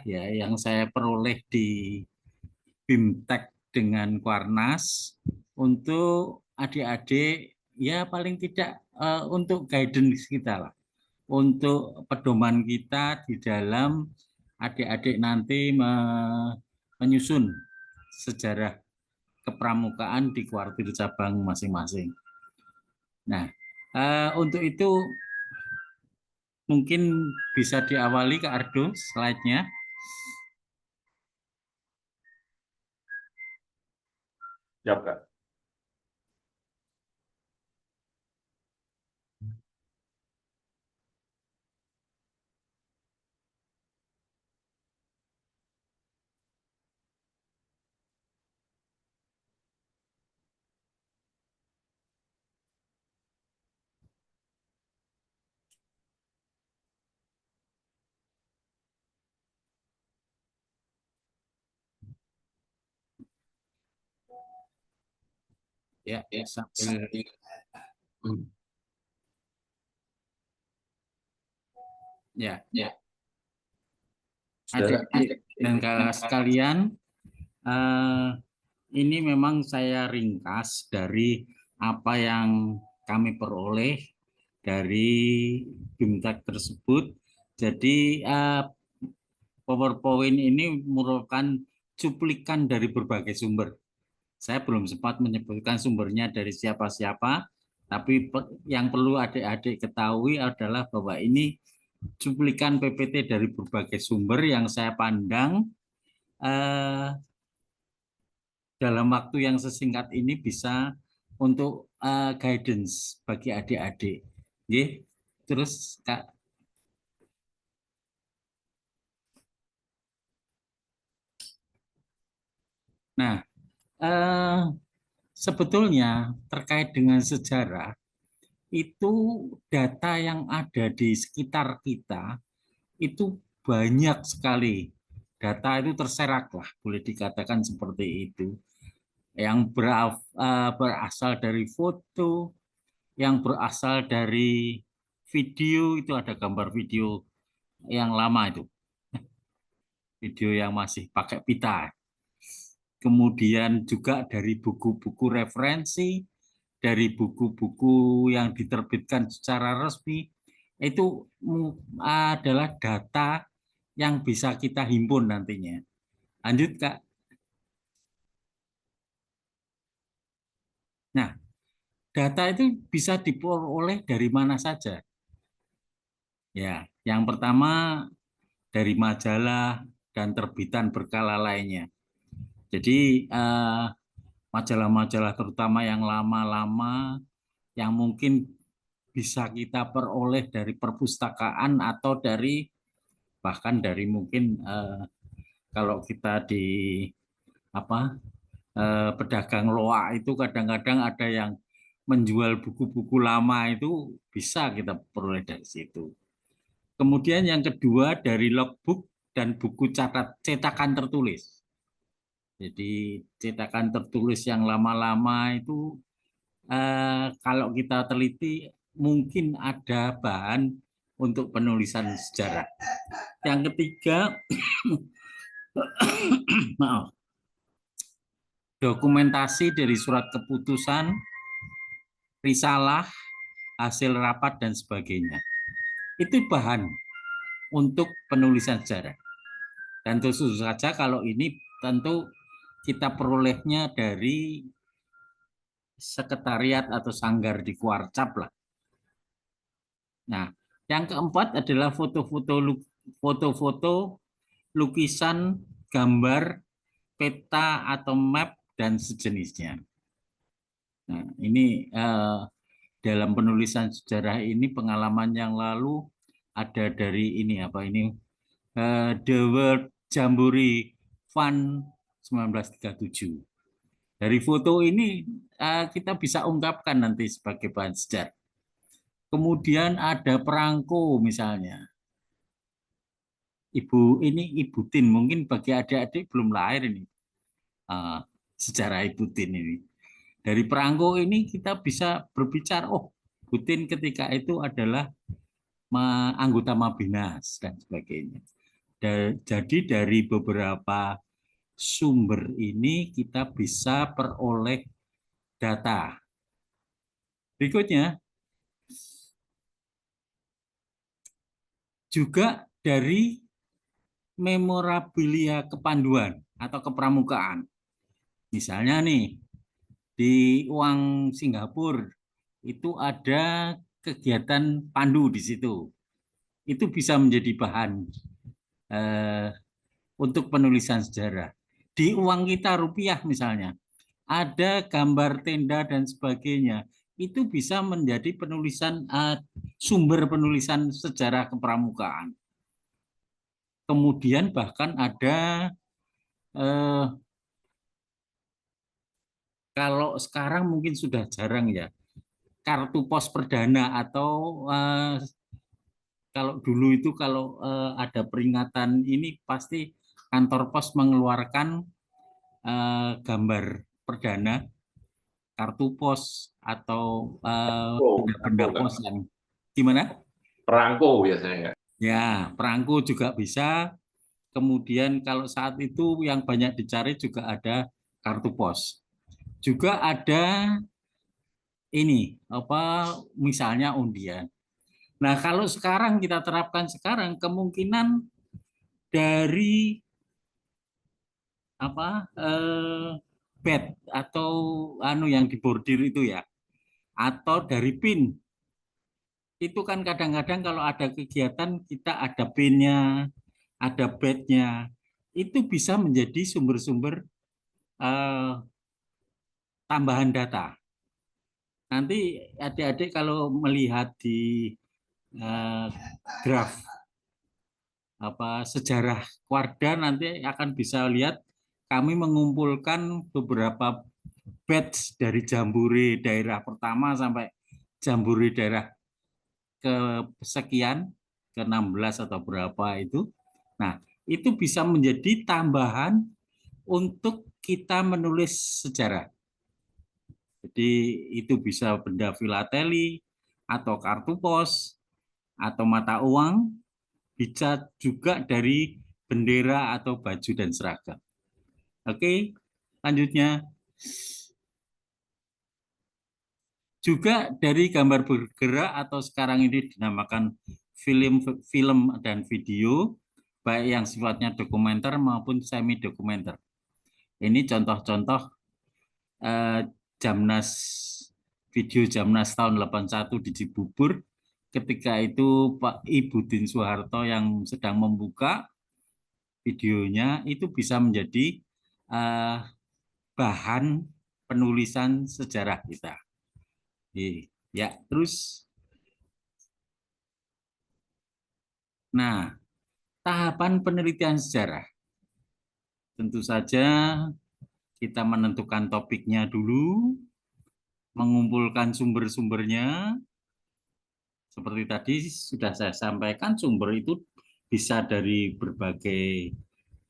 ya yang saya peroleh di BIMTEK dengan Kuarnas untuk adik-adik ya paling tidak untuk guidance kita lah, untuk pedoman kita di dalam adik-adik nanti menyusun sejarah kepramukaan di kuartil cabang masing-masing. Nah, untuk itu mungkin bisa diawali ke Ardo slide-nya. Siap, Kak. Ya, sambil ya. Adik-adik dan kakak sekalian, ini memang saya ringkas dari apa yang kami peroleh dari BIMTEK tersebut. Jadi PowerPoint ini merupakan cuplikan dari berbagai sumber. Saya belum sempat menyebutkan sumbernya dari siapa-siapa, tapi yang perlu adik-adik ketahui adalah bahwa ini cuplikan PPT dari berbagai sumber yang saya pandang dalam waktu yang sesingkat ini bisa untuk guidance bagi adik-adik. Terus Kak. Nah, sebetulnya terkait dengan sejarah itu data yang ada di sekitar kita itu banyak sekali. Data itu terserak lah, boleh dikatakan seperti itu. Yang berasal dari foto, yang berasal dari video, itu ada gambar video yang lama itu. Video yang masih pakai pita. Kemudian juga dari buku-buku referensi, dari buku-buku yang diterbitkan secara resmi, itu adalah data yang bisa kita himpun nantinya. Lanjut, Kak. Nah, data itu bisa diperoleh dari mana saja. Ya, yang pertama dari majalah dan terbitan berkala lainnya. Jadi majalah-majalah terutama yang lama-lama yang mungkin bisa kita peroleh dari perpustakaan atau dari bahkan dari mungkin kalau kita di apa pedagang loak itu kadang-kadang ada yang menjual buku-buku lama itu bisa kita peroleh dari situ. Kemudian yang kedua dari logbook dan buku cetakan tertulis. Jadi cetakan tertulis yang lama-lama itu kalau kita teliti mungkin ada bahan untuk penulisan sejarah. Yang ketiga, maaf, dokumentasi dari surat keputusan, risalah, hasil rapat, dan sebagainya. Itu bahan untuk penulisan sejarah. Dan tentu saja kalau ini tentu kita perolehnya dari sekretariat atau sanggar di Kuarcap lah. Nah, yang keempat adalah foto-foto, lukisan, gambar, peta atau map dan sejenisnya. Nah, ini dalam penulisan sejarah ini pengalaman yang lalu ada dari ini apa ini The World Jamboree Fun 1937. Dari foto ini kita bisa ungkapkan nanti sebagai bahan sejarah. Kemudian ada perangko misalnya. Ibu Tin, mungkin bagi adik-adik belum lahir ini sejarah Ibu Tin ini. Dari perangko ini kita bisa berbicara, oh Ibu Tin ketika itu adalah anggota Mabinas dan sebagainya. Jadi dari beberapa sumber ini kita bisa peroleh data. Berikutnya, juga dari memorabilia kepanduan atau kepramukaan. Misalnya nih, di uang Singapura itu ada kegiatan pandu di situ. Itu bisa menjadi bahan eh, untuk penulisan sejarah. Di uang kita rupiah misalnya, ada gambar tenda dan sebagainya. Itu bisa menjadi penulisan sumber penulisan sejarah kepramukaan. Kemudian bahkan ada eh, kalau sekarang mungkin sudah jarang ya, kartu pos perdana atau kalau dulu itu kalau ada peringatan ini pasti kantor pos mengeluarkan gambar perdana, kartu pos atau benda-benda Perangko, pos yang gimana? perangko biasanya nggak? Ya, perangko juga bisa. Kemudian kalau saat itu yang banyak dicari juga ada kartu pos. Juga ada ini apa misalnya undian. Nah, kalau sekarang kita terapkan sekarang kemungkinan dari apa bed atau anu yang dibordir itu ya atau dari pin itu kan kadang-kadang kalau ada kegiatan kita ada pinnya, ada bednya, itu bisa menjadi sumber-sumber eh, tambahan data. Nanti adik-adik kalau melihat di eh, graf apa sejarah Wardah nanti akan bisa lihat kami mengumpulkan beberapa batch dari jambore daerah pertama sampai jambore daerah kesekian ke 16 atau berapa itu. Nah, itu bisa menjadi tambahan untuk kita menulis sejarah. Jadi itu bisa benda filateli atau kartu pos atau mata uang, bisa juga dari bendera atau baju dan seragam. Oke, lanjutnya juga dari gambar bergerak atau sekarang ini dinamakan film film dan video, baik yang sifatnya dokumenter maupun semi dokumenter. Ini contoh-contoh eh, Jamnas video Jamnas tahun 81 di Cibubur. Ketika itu Pak Ibudin Soeharto yang sedang membuka videonya itu bisa menjadi eh, bahan penulisan sejarah kita. Ya, terus nah, tahapan penelitian sejarah. Tentu saja kita menentukan topiknya dulu, mengumpulkan sumber-sumbernya. Seperti tadi sudah saya sampaikan, sumber itu bisa dari berbagai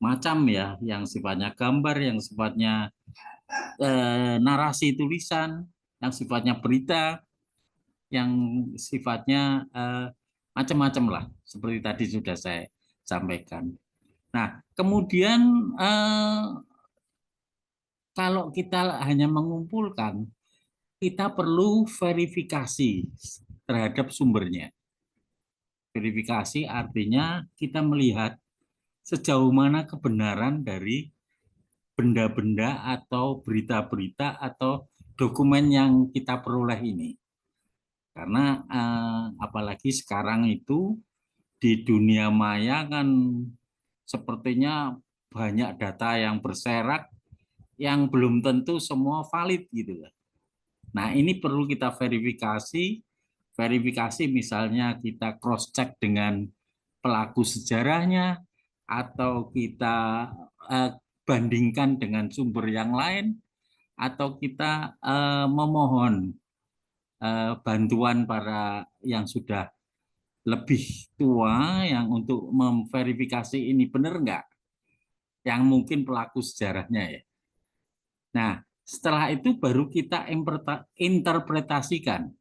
macam ya, yang sifatnya gambar, yang sifatnya narasi tulisan, yang sifatnya berita, yang sifatnya macam-macam lah. Seperti tadi sudah saya sampaikan. Nah, kemudian kalau kita hanya mengumpulkan, kita perlu verifikasi terhadap sumbernya. Verifikasi artinya kita melihat sejauh mana kebenaran dari benda-benda atau berita-berita atau dokumen yang kita peroleh ini. Karena apalagi sekarang itu di dunia maya kan sepertinya banyak data yang berserak yang belum tentu semua valid gitu. Nah, ini perlu kita verifikasi. Verifikasi misalnya kita cross check dengan pelaku sejarahnya atau kita bandingkan dengan sumber yang lain atau kita memohon bantuan para yang sudah lebih tua yang untuk memverifikasi ini benar enggak, yang mungkin pelaku sejarahnya ya. Nah, setelah itu baru kita interpretasikan.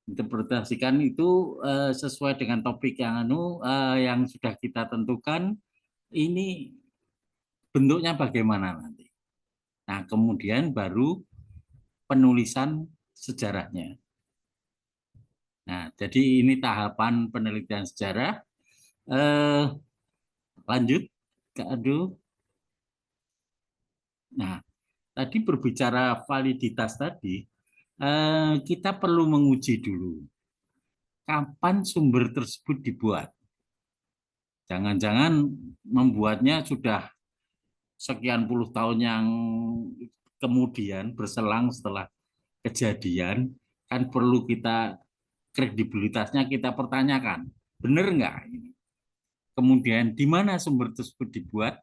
Interpretasikan itu sesuai dengan topik yang sudah kita tentukan. Ini bentuknya bagaimana nanti. Nah, kemudian baru penulisan sejarahnya. Nah, jadi ini tahapan penelitian sejarah. Lanjut, Kak Adu. Nah, tadi berbicara validitas tadi, kita perlu menguji dulu kapan sumber tersebut dibuat. Jangan-jangan membuatnya sudah sekian puluh tahun yang kemudian berselang setelah kejadian, kan perlu kita kredibilitasnya kita pertanyakan. Benar nggak ini? Kemudian di mana sumber tersebut dibuat?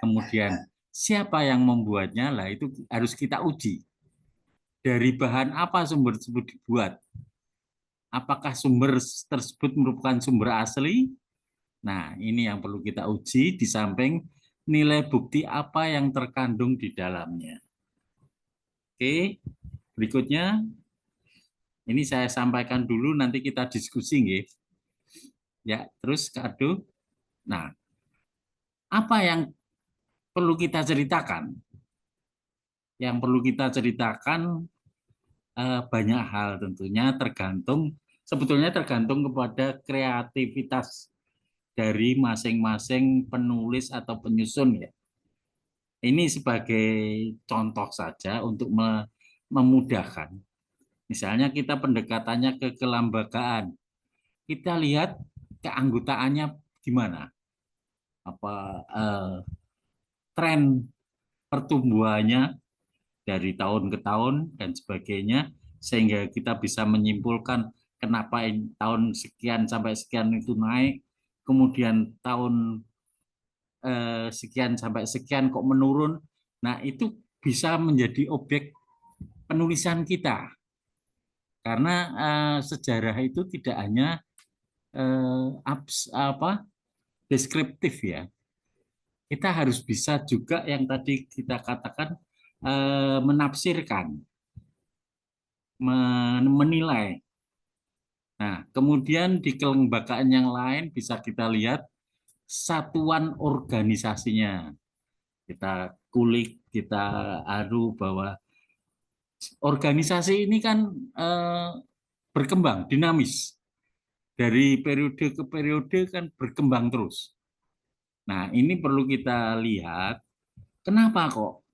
Kemudian siapa yang membuatnya? Lah itu harus kita uji. Dari bahan apa sumber tersebut dibuat? Apakah sumber tersebut merupakan sumber asli? Nah, ini yang perlu kita uji di samping nilai bukti apa yang terkandung di dalamnya. Oke, berikutnya ini saya sampaikan dulu, nanti kita diskusi, nggih. Ya, terus Kak Ado. Nah, apa yang perlu kita ceritakan? Yang perlu kita ceritakan banyak hal tentunya sebetulnya tergantung kepada kreativitas dari masing-masing penulis atau penyusun ya. Ini sebagai contoh saja untuk memudahkan. Misalnya kita pendekatannya ke kelembagaan, kita lihat keanggotaannya gimana, apa tren pertumbuhannya dari tahun ke tahun dan sebagainya, sehingga kita bisa menyimpulkan kenapa tahun sekian sampai sekian itu naik, kemudian tahun sekian sampai sekian kok menurun. Nah, itu bisa menjadi objek penulisan kita. Karena sejarah itu tidak hanya deskriptif ya. Kita harus bisa juga yang tadi kita katakan menafsirkan, menilai. Nah, kemudian di kelembagaan yang lain bisa kita lihat satuan organisasinya. Kita kulik, kita adu bahwa organisasi ini kan berkembang, dinamis. Dari periode ke periode kan berkembang terus. Nah, ini perlu kita lihat, kenapa kok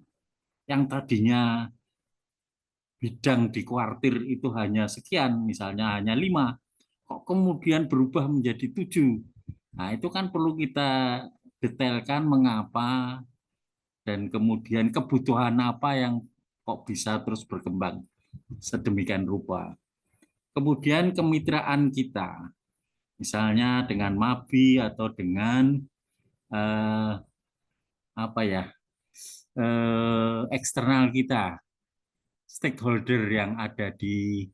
yang tadinya bidang di kuartir itu hanya sekian, misalnya hanya 5, kok kemudian berubah menjadi 7. Nah, itu kan perlu kita detailkan mengapa dan kemudian kebutuhan apa yang kok bisa terus berkembang sedemikian rupa. Kemudian kemitraan kita, misalnya dengan MABI atau dengan eksternal kita, stakeholder yang ada di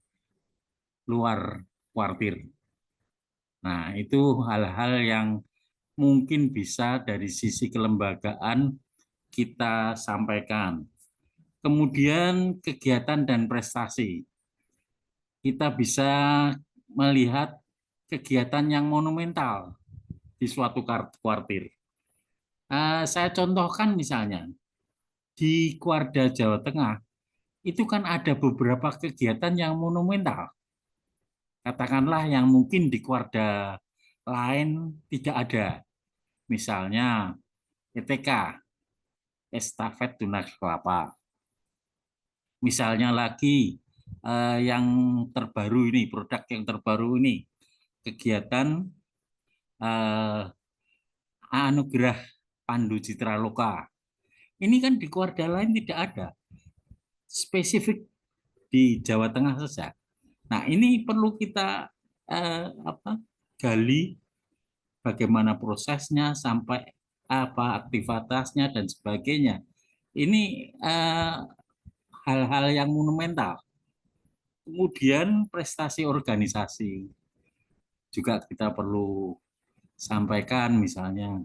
luar kuartir. Nah, itu hal-hal yang mungkin bisa dari sisi kelembagaan kita sampaikan. Kemudian kegiatan dan prestasi. Kita bisa melihat kegiatan yang monumental di suatu kuartir. Saya contohkan misalnya, di Kuarda Jawa Tengah, itu kan ada beberapa kegiatan yang monumental. Katakanlah yang mungkin di Kuarda lain tidak ada. Misalnya ETK, Estafet Tunas Kelapa. Misalnya lagi yang terbaru ini, produk yang terbaru ini, kegiatan Anugerah Pandu Citra Loka. Ini kan di Kuarda lain tidak ada. Spesifik di Jawa Tengah saja. Nah, ini perlu kita gali bagaimana prosesnya sampai apa aktivitasnya dan sebagainya. Ini hal-hal yang monumental. Kemudian prestasi organisasi juga kita perlu sampaikan, misalnya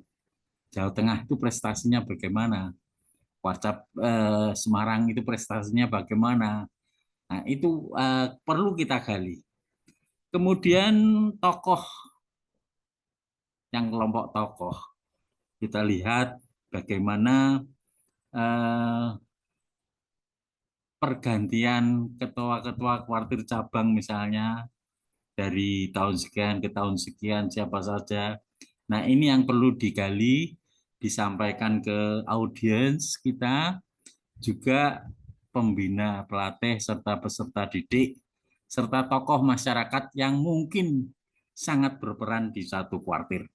Jawa Tengah itu prestasinya bagaimana, Warcap Semarang itu prestasinya bagaimana, Nah, itu perlu kita gali. Kemudian tokoh, yang kelompok tokoh, kita lihat bagaimana eh, pergantian ketua-ketua kuartir cabang misalnya dari tahun sekian ke tahun sekian siapa saja. Nah, ini yang perlu digali, disampaikan ke audiens kita, juga pembina, pelatih, serta peserta didik, serta tokoh masyarakat yang mungkin sangat berperan di satu kuartir.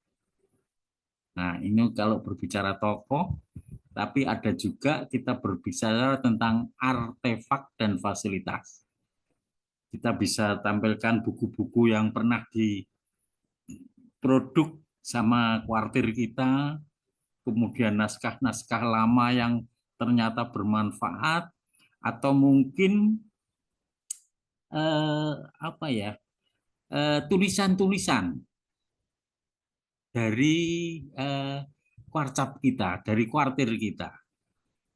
Nah, ini kalau berbicara tokoh, tapi ada juga kita berbicara tentang artefak dan fasilitas. Kita bisa tampilkan buku-buku yang pernah diproduk sama kuartir kita, kemudian naskah-naskah lama yang ternyata bermanfaat, atau mungkin apa ya, tulisan-tulisan dari kuarcap kita, dari kuartir kita.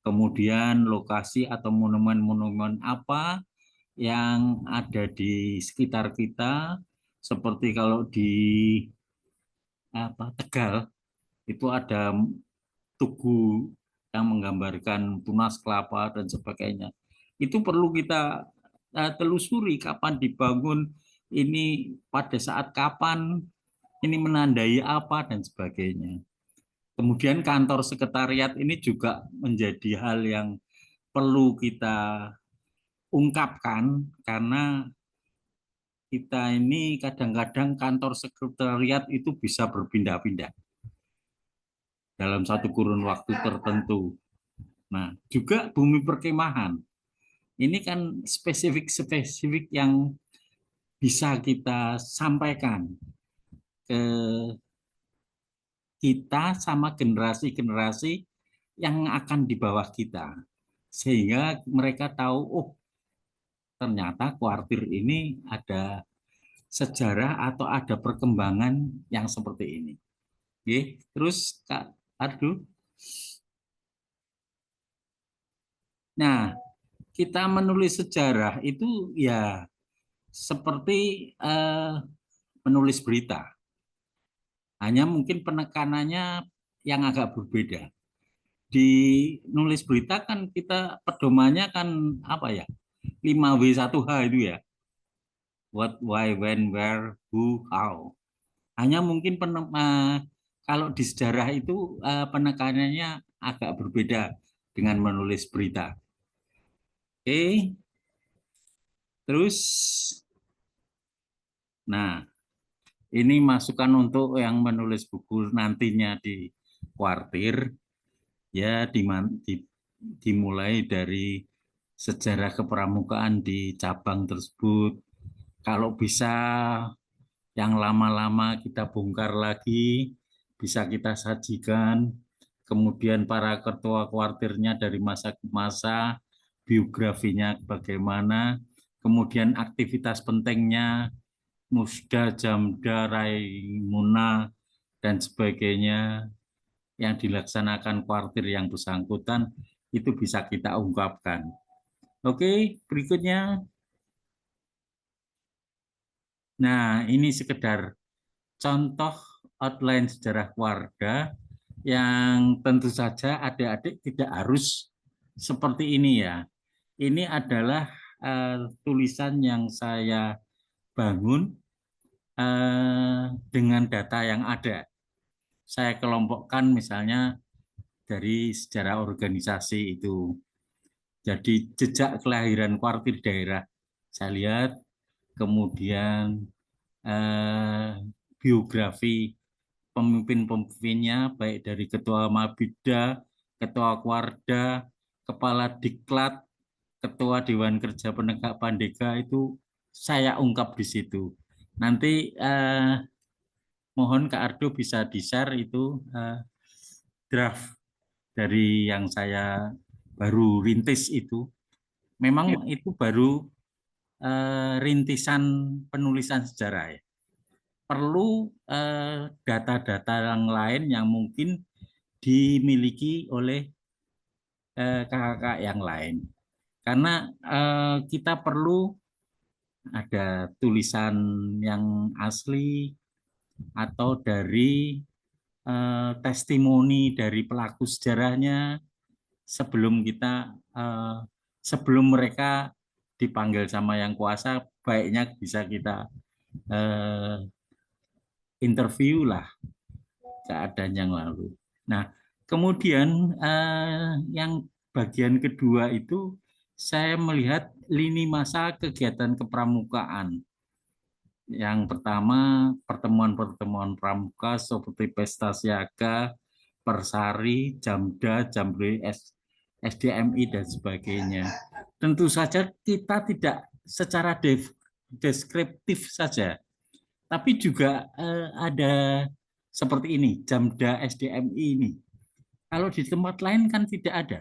Kemudian lokasi atau monumen-monumen apa yang ada di sekitar kita, seperti kalau di Tegal itu ada tugu yang menggambarkan tunas kelapa dan sebagainya. Itu perlu kita telusuri kapan dibangun, ini pada saat kapan, ini menandai apa dan sebagainya. Kemudian kantor sekretariat ini juga menjadi hal yang perlu kita ungkapkan, karena kita ini kadang-kadang kantor sekretariat itu bisa berpindah-pindah dalam satu kurun waktu tertentu. Nah, juga bumi perkemahan. Ini kan spesifik-spesifik yang bisa kita sampaikan ke kita sama generasi-generasi yang akan di bawah kita. Sehingga mereka tahu, oh ternyata kuartir ini ada sejarah atau ada perkembangan yang seperti ini. Oke, terus Kak Ardu. Nah, kita menulis sejarah itu ya seperti menulis berita. Hanya mungkin penekanannya yang agak berbeda. Di nulis berita kan kita pedomannya kan apa ya? 5W1H itu ya. What, why, when, where, who, how. Hanya mungkin kalau di sejarah itu penekanannya agak berbeda dengan menulis berita. Oke, terus, nah ini masukan untuk yang menulis buku nantinya di kuartir, ya dimulai dari sejarah kepramukaan di cabang tersebut. Kalau bisa yang lama-lama kita bongkar lagi, bisa kita sajikan. Kemudian para ketua kuartirnya dari masa ke masa, biografinya bagaimana, kemudian aktivitas pentingnya, Musda, Jamda, Raimuna, dan sebagainya yang dilaksanakan kuartir yang bersangkutan, itu bisa kita ungkapkan. Oke, berikutnya. Nah, ini sekedar contoh outline sejarah keluarga yang tentu saja adik-adik tidak harus seperti ini ya. Ini adalah tulisan yang saya bangun dengan data yang ada. Saya kelompokkan misalnya dari sejarah organisasi itu. Jadi jejak kelahiran kuartir daerah saya lihat, kemudian biografi pemimpin-pemimpinnya, baik dari ketua Mabida, ketua Kuarda, kepala Diklat, ketua Dewan Kerja Penegak Pandega, itu saya ungkap di situ. Nanti mohon Kak Ardo bisa di-share itu draft dari yang saya baru rintis itu. Memang itu baru rintisan penulisan sejarah ya. Perlu data-data yang lain yang mungkin dimiliki oleh kakak-kakak yang lain. Karena kita perlu ada tulisan yang asli atau dari testimoni dari pelaku sejarahnya sebelum sebelum mereka dipanggil sama yang kuasa, baiknya bisa kita interview lah keadaan yang lalu. Nah, kemudian yang bagian kedua itu saya melihat lini masa kegiatan kepramukaan. Yang pertama, pertemuan-pertemuan pramuka seperti pesta siaga, persari, jamda, jambre, SDMI, dan sebagainya. Tentu saja kita tidak secara deskriptif saja, tapi juga ada seperti ini, jamda SDMI ini. Kalau di tempat lain kan tidak ada.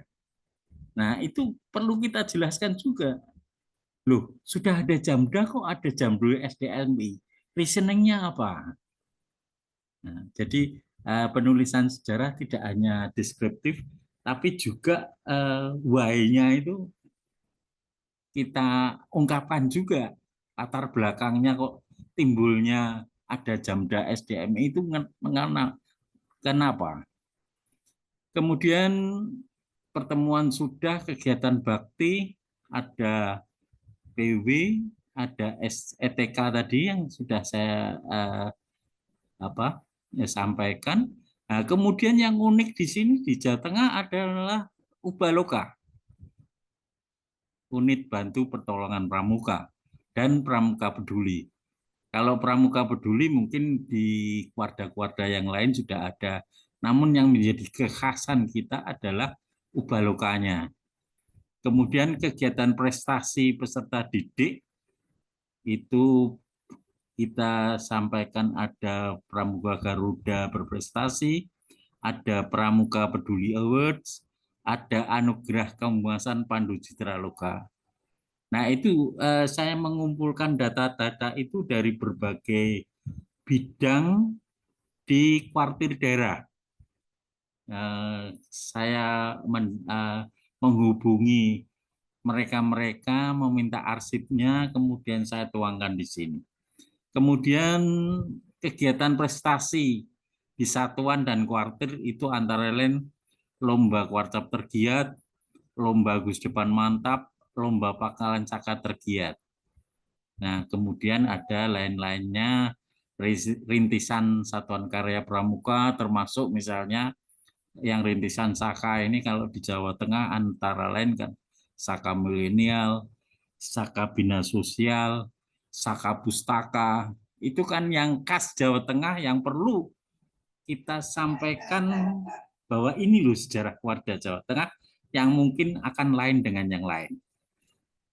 Nah, itu perlu kita jelaskan juga. Loh, sudah ada jamda kok ada jambre SDMI. Reasoningnya apa? Nah, jadi penulisan sejarah tidak hanya deskriptif, tapi juga why-nya itu kita ungkapkan juga. Latar belakangnya kok timbulnya ada jamda SDMI itu kenapa? Kemudian pertemuan sudah, kegiatan bakti, ada PW, ada ETK tadi yang sudah saya sampaikan. Nah, kemudian yang unik di sini di Jawa Tengah adalah Ubaloka, unit bantu pertolongan pramuka dan pramuka peduli. Kalau pramuka peduli mungkin di kuarda-kuarda yang lain sudah ada, namun yang menjadi kekhasan kita adalah Ubalokanya. Kemudian kegiatan prestasi peserta didik itu kita sampaikan ada Pramuka Garuda berprestasi, ada Pramuka Peduli Awards, ada Anugerah Keemasan Pandu Citra Loka. Nah, itu saya mengumpulkan data-data itu dari berbagai bidang di kuartir daerah. Saya menghubungi mereka-mereka, meminta arsipnya, kemudian saya tuangkan di sini. Kemudian kegiatan prestasi di satuan dan kuartir itu antara lain lomba kuarcap tergiat, lomba Gus Depan Mantap, lomba Pakalan Caka tergiat. Nah, kemudian ada lain-lainnya rintisan satuan karya pramuka, termasuk misalnya yang rintisan Saka ini kalau di Jawa Tengah antara lain kan Saka milenial, Saka bina sosial, Saka pustaka, itu kan yang khas Jawa Tengah yang perlu kita sampaikan bahwa ini loh sejarah warga Jawa Tengah yang mungkin akan lain dengan yang lain.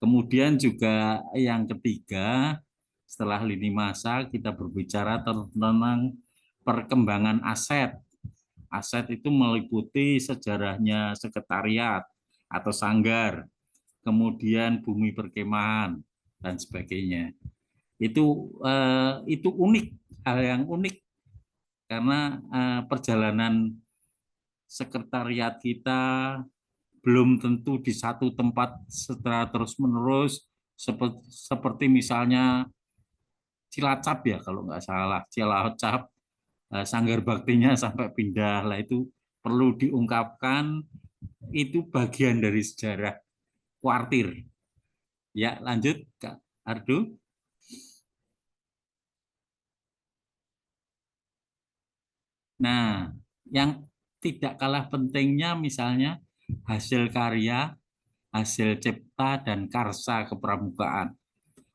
Kemudian juga yang ketiga, setelah lini masa kita berbicara tentang perkembangan aset. Aset itu meliputi sejarahnya sekretariat atau sanggar, kemudian bumi perkemahan dan sebagainya. Itu unik, hal yang unik karena perjalanan sekretariat kita belum tentu di satu tempat secara terus-menerus, seperti misalnya Cilacap ya kalau nggak salah, Cilacap sanggar baktinya sampai pindah lah, itu perlu diungkapkan, itu bagian dari sejarah kuartir. Ya, lanjut Kak Ardo. Nah, yang tidak kalah pentingnya misalnya hasil karya, hasil cipta dan karsa kepramukaan,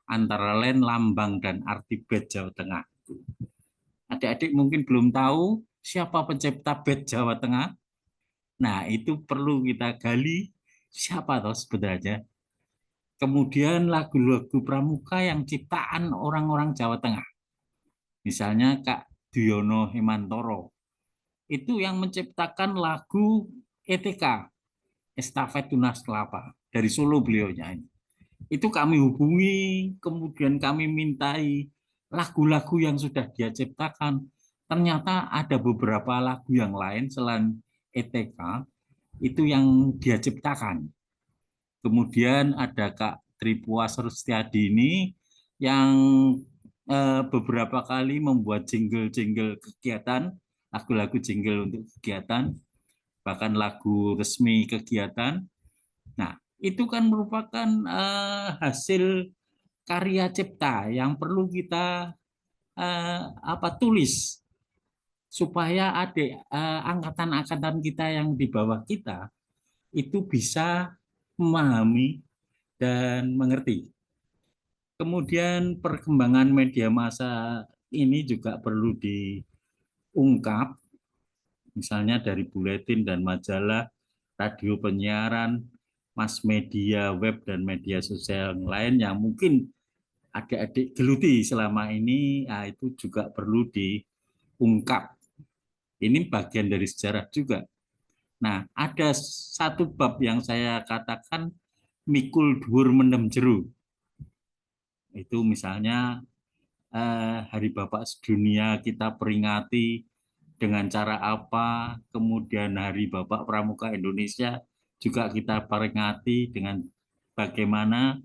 antara lain lambang dan arti bed Jawa Tengah. Adik-adik mungkin belum tahu siapa pencipta bed Jawa Tengah. Nah, itu perlu kita gali siapa toh sebenarnya. Kemudian lagu-lagu pramuka yang ciptaan orang-orang Jawa Tengah. Misalnya Kak Duyono Hemantoro. Itu yang menciptakan lagu ETK, Estafet Tunas Kelapa. Dari Solo beliau nyanyi. Itu kami hubungi, kemudian kami mintai lagu-lagu yang sudah dia ciptakan. Ternyata ada beberapa lagu yang lain selain ETK, itu yang dia ciptakan. Kemudian ada Kak Tripuas Rustiadi ini yang beberapa kali membuat jingle-jingle kegiatan, lagu-lagu jingle untuk kegiatan, bahkan lagu resmi kegiatan. Nah, itu kan merupakan hasil karya cipta yang perlu kita tulis supaya adik angkatan-angkatan kita yang di bawah kita itu bisa memahami dan mengerti. Kemudian perkembangan media massa ini juga perlu diungkap, misalnya dari buletin dan majalah, radio penyiaran, mass media, web, dan media sosial yang lain yang mungkin adik-adik geluti selama ini, itu juga perlu diungkap. Ini bagian dari sejarah juga. Nah, ada satu bab yang saya katakan mikul dhuwur mendem jeru. Itu misalnya Hari Bapak Sedunia kita peringati dengan cara apa, kemudian Hari Bapak Pramuka Indonesia juga kita peringati dengan bagaimana,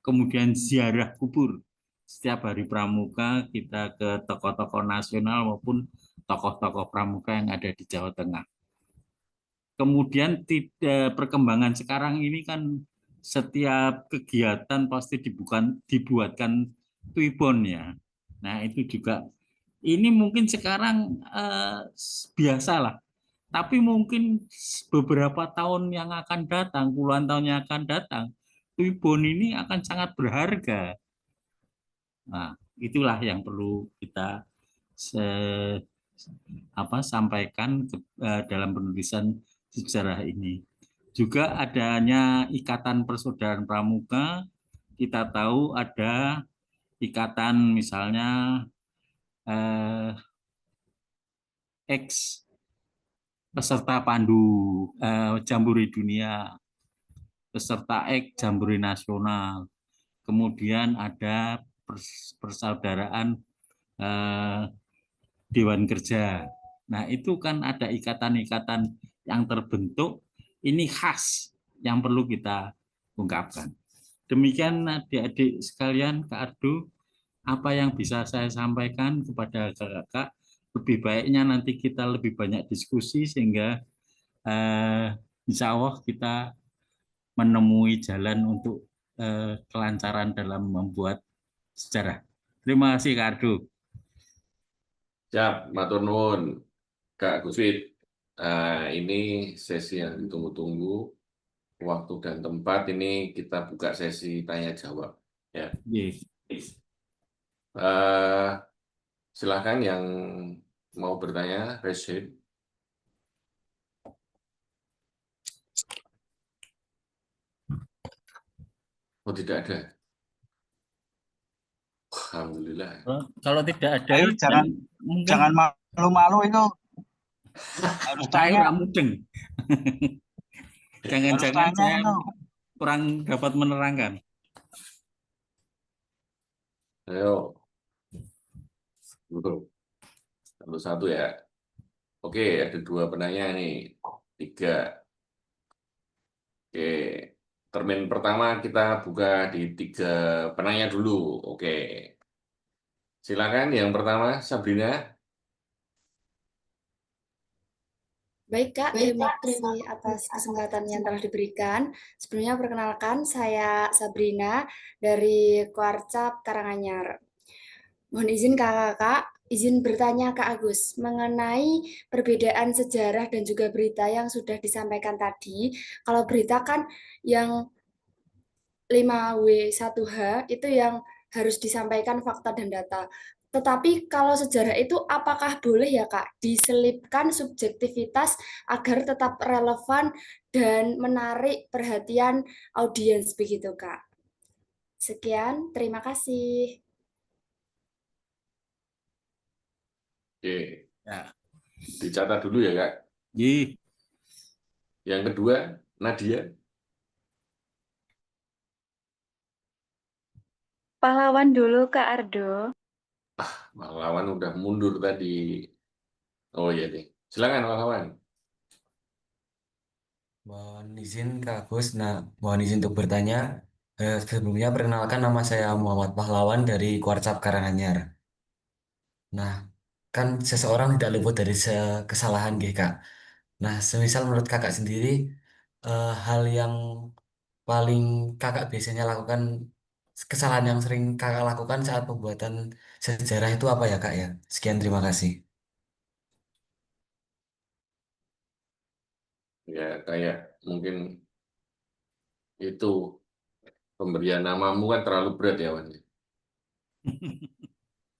kemudian ziarah kubur. Setiap hari pramuka kita ke tokoh-tokoh nasional maupun tokoh-tokoh pramuka yang ada di Jawa Tengah. Kemudian tidak perkembangan sekarang ini kan setiap kegiatan pasti dibuatkan Twibbon ya. Nah itu juga ini mungkin sekarang biasalah, tapi mungkin beberapa tahun yang akan datang, puluhan tahun yang akan datang, Twibbon ini akan sangat berharga. Nah, itulah yang perlu kita sampaikan dalam penulisan sejarah ini. Juga adanya Ikatan Persaudaraan Pramuka, kita tahu ada ikatan misalnya ex peserta Pandu Jambore Dunia, peserta ex Jambore Nasional, kemudian ada persaudaraan Dewan Kerja. Nah, itu kan ada ikatan-ikatan yang terbentuk, ini khas yang perlu kita ungkapkan. Demikian adik-adik sekalian, Kak Ardo, apa yang bisa saya sampaikan kepada kakak-kakak. Lebih baiknya nanti kita lebih banyak diskusi sehingga insya Allah kita menemui jalan untuk kelancaran dalam membuat sejarah. Terima kasih Kak Ardo. Siap, matur nuwun, Kak Guswit. Ini sesi yang ditunggu-tunggu. Waktu dan tempat ini kita buka sesi tanya jawab. Ya. Yes. Silakan yang mau bertanya, raise hand. Oh, tidak ada. Alhamdulillah. Kalau tidak ada, ayo jangan mungkin jangan malu-malu itu harus tanya. Mudeng. Jangan-jangan saya itu kurang dapat menerangkan. Ayo. Betul. Satu-satu ya. Oke, ada 2 penanya nih. 3. Oke. Termin pertama kita buka di 3 penanya dulu. Oke. Silakan yang pertama, Sabrina. Baik Kak, terima kasih atas kesempatan yang telah diberikan. Sebelumnya perkenalkan, saya Sabrina dari Kuarcap Karanganyar. Mohon izin Kakak, izin bertanya Kak Agus mengenai perbedaan sejarah dan juga berita yang sudah disampaikan tadi. Kalau berita kan yang 5W1H itu yang harus disampaikan fakta dan data. Tetapi kalau sejarah itu apakah boleh ya Kak diselipkan subjektivitas agar tetap relevan dan menarik perhatian audiens begitu Kak? Sekian, terima kasih. Oke. Ya. Dicatat dulu ya, Kak. Ye. Yang kedua, Nadia. Pahlawan dulu Kak Ardo. Pahlawan udah mundur tadi. Oh iya nih. Silakan pahlawan. Mohon izin Kak Agus, mohon izin untuk bertanya. Sebelumnya perkenalkan nama saya Muhammad Pahlawan dari Kuarcap Karanganyar. Nah, kan seseorang tidak luput dari kesalahan nggih, Kak. Nah, semisal menurut Kakak sendiri, hal yang paling Kakak biasanya lakukan, kesalahan yang sering Kakak lakukan saat pembuatan sejarah itu apa ya, Kak ya? Sekian, terima kasih. Ya, kayak mungkin itu pemberian namamu kan terlalu berat ya, Wan.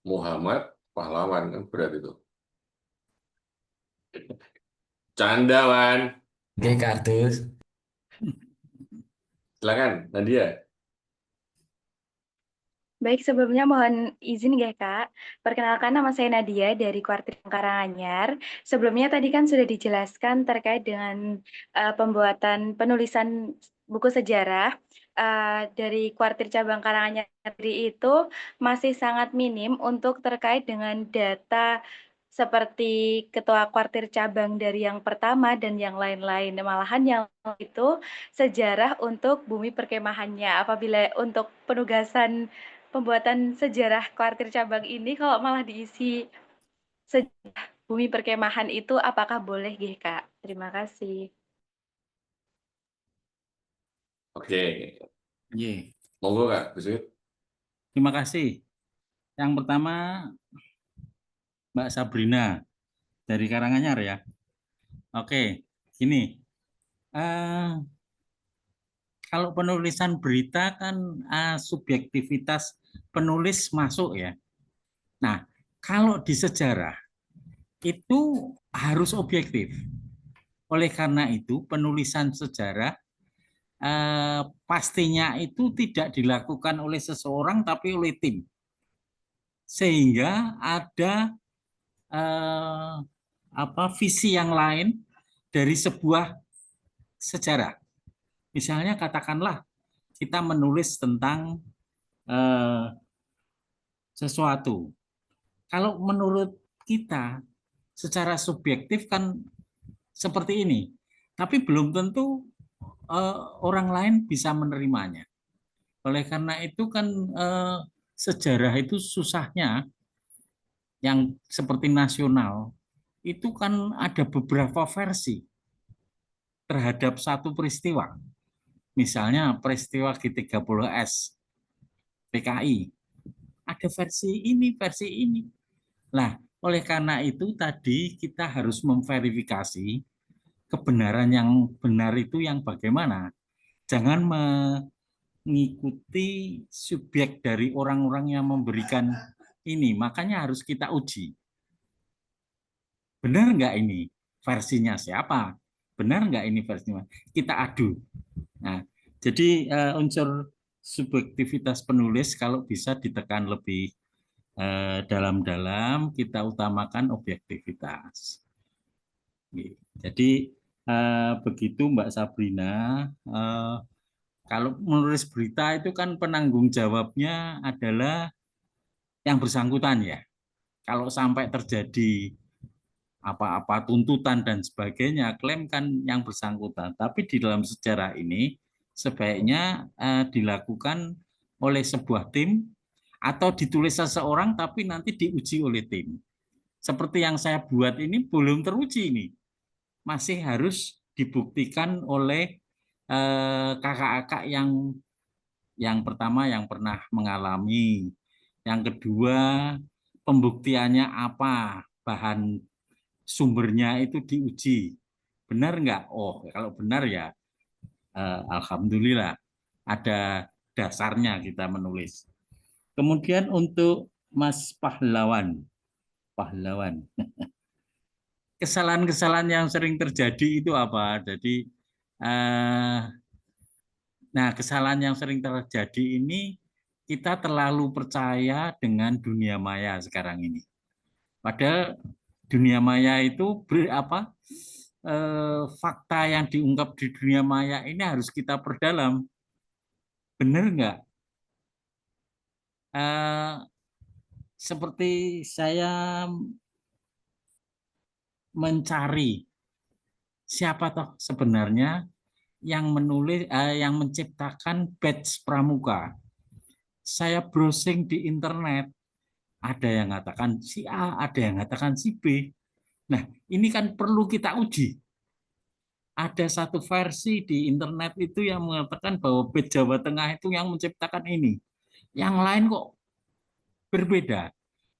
Muhammad Pahlawan kan berat itu. Canda, Wan. Oke, Kak Ardus. Silakan, Nadia. Baik, sebelumnya mohon izin ya Kak. Perkenalkan nama saya Nadia dari Kuartir Karanganyar. Sebelumnya tadi kan sudah dijelaskan terkait dengan pembuatan penulisan buku sejarah dari Kuartir Cabang Karanganyar itu masih sangat minim untuk terkait dengan data seperti ketua kuartir cabang dari yang pertama dan yang lain-lain. Malahan yang itu sejarah untuk bumi perkemahannya. Apabila untuk penugasan pembuatan sejarah kuartir cabang ini kalau malah diisi sejarah bumi perkemahan itu apakah boleh Gih, Kak? Terima kasih. Oke, Ye. monggo Kak Guswit. Terima kasih. Yang pertama Mbak Sabrina dari Karanganyar ya. Oke, gini. Kalau penulisan berita kan subjektivitas penulis masuk ya. Nah, kalau di sejarah itu harus objektif. Oleh karena itu, penulisan sejarah pastinya itu tidak dilakukan oleh seseorang tapi oleh tim. Sehingga ada visi yang lain dari sebuah sejarah. Misalnya katakanlah kita menulis tentang sesuatu. Kalau menurut kita secara subjektif kan seperti ini, tapi belum tentu orang lain bisa menerimanya. Oleh karena itu kan sejarah itu susahnya yang seperti nasional itu kan ada beberapa versi terhadap satu peristiwa. Misalnya peristiwa G30S PKI. Ada versi ini. Nah, oleh karena itu tadi kita harus memverifikasi kebenaran yang benar itu yang bagaimana. Jangan mengikuti subjek dari orang-orang yang memberikan ini. Makanya harus kita uji. Benar nggak ini versinya siapa? Benar nggak ini versinya? Kita adu. Nah, jadi unsur subjektivitas penulis kalau bisa ditekan lebih dalam-dalam, kita utamakan objektivitas. Jadi begitu Mbak Sabrina. Kalau menulis berita itu kan penanggung jawabnya adalah yang bersangkutan ya. Kalau sampai terjadi apa-apa tuntutan dan sebagainya, klaim kan yang bersangkutan. Tapi di dalam sejarah ini sebaiknya dilakukan oleh sebuah tim atau ditulis seseorang tapi nanti diuji oleh tim. Seperti yang saya buat ini belum teruji ini. Masih harus dibuktikan oleh kakak-kakak yang pertama yang pernah mengalami, yang kedua pembuktiannya apa, bahan sumbernya itu diuji. Benar nggak? Oh, kalau benar ya alhamdulillah ada dasarnya kita menulis. Kemudian untuk Mas Pahlawan, kesalahan-kesalahan yang sering terjadi itu apa? Jadi, nah kesalahan yang sering terjadi ini kita terlalu percaya dengan dunia maya sekarang ini. Padahal dunia maya itu fakta yang diungkap di dunia maya ini harus kita perdalam. Benar nggak? Seperti saya mencari siapa toh sebenarnya yang menulis, yang menciptakan batch pramuka. Saya browsing di internet, ada yang mengatakan si A, ada yang mengatakan si B. Nah, ini kan perlu kita uji. Ada satu versi di internet itu yang mengatakan bahwa batch Jawa Tengah itu yang menciptakan ini. Yang lain kok berbeda.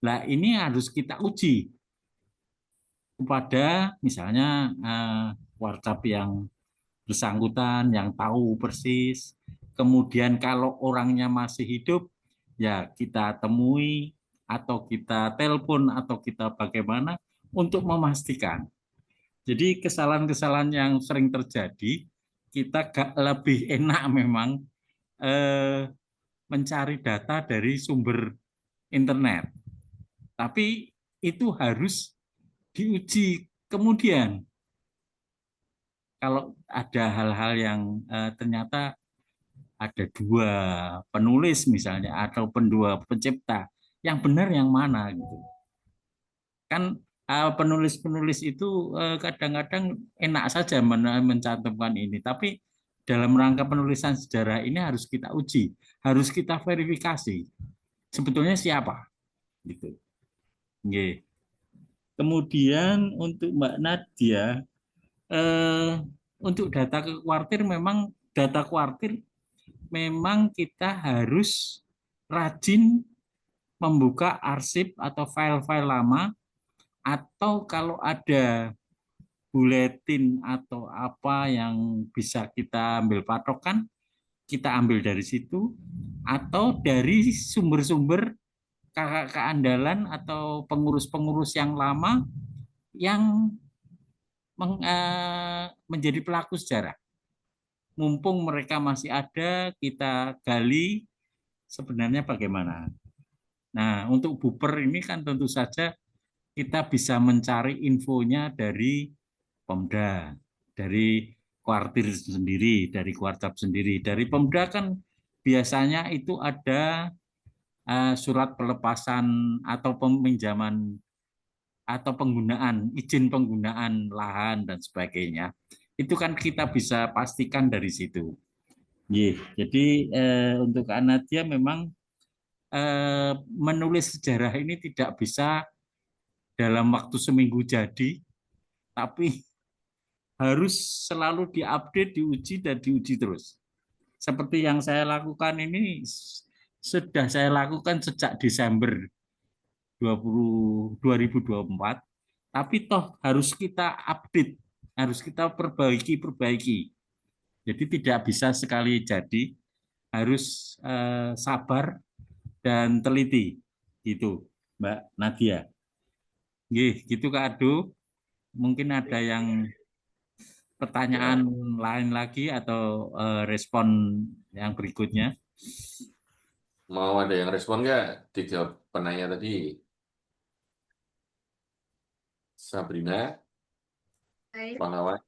Nah, ini harus kita uji kepada misalnya warcap yang bersangkutan, yang tahu persis. Kemudian kalau orangnya masih hidup, ya kita temui atau kita telepon atau kita bagaimana untuk memastikan. Jadi kesalahan-kesalahan yang sering terjadi, kita lebih enak memang mencari data dari sumber internet. Tapi itu harus diuji kemudian. Kalau ada hal-hal yang ternyata ada dua penulis misalnya atau dua pencipta, yang benar yang mana gitu. Kan penulis-penulis itu kadang-kadang enak saja mencantumkan ini, tapi dalam rangka penulisan sejarah ini harus kita uji, harus kita verifikasi sebetulnya siapa gitu. Oke. Kemudian untuk Mbak Nadia, untuk data kuartir memang kita harus rajin membuka arsip atau file-file lama, atau kalau ada buletin atau apa yang bisa kita ambil patokan, kita ambil dari situ, atau dari sumber-sumber keandalan atau pengurus-pengurus yang lama yang menjadi pelaku sejarah. Mumpung mereka masih ada, kita gali sebenarnya bagaimana. Nah, untuk buper ini kan tentu saja kita bisa mencari infonya dari Pemda, dari kuartir sendiri, dari kuarcap sendiri. Dari Pemda kan biasanya itu ada surat pelepasan atau peminjaman atau penggunaan, izin penggunaan lahan dan sebagainya. Itu kan kita bisa pastikan dari situ. Jadi untuk Kak Nadia memang menulis sejarah ini tidak bisa dalam waktu seminggu jadi, tapi harus selalu diupdate, diuji, dan diuji terus. Seperti yang saya lakukan ini, sudah saya lakukan sejak Desember 2024, tapi toh harus kita update, harus kita perbaiki. Jadi tidak bisa sekali jadi, harus sabar dan teliti, gitu, Mbak Nadia. Gitu Kak Adu. Mungkin ada yang pertanyaan lain lagi atau respon yang berikutnya. Mau ada yang respon nggak dijawab penanya tadi? Sabrina, Baik, pahlawan.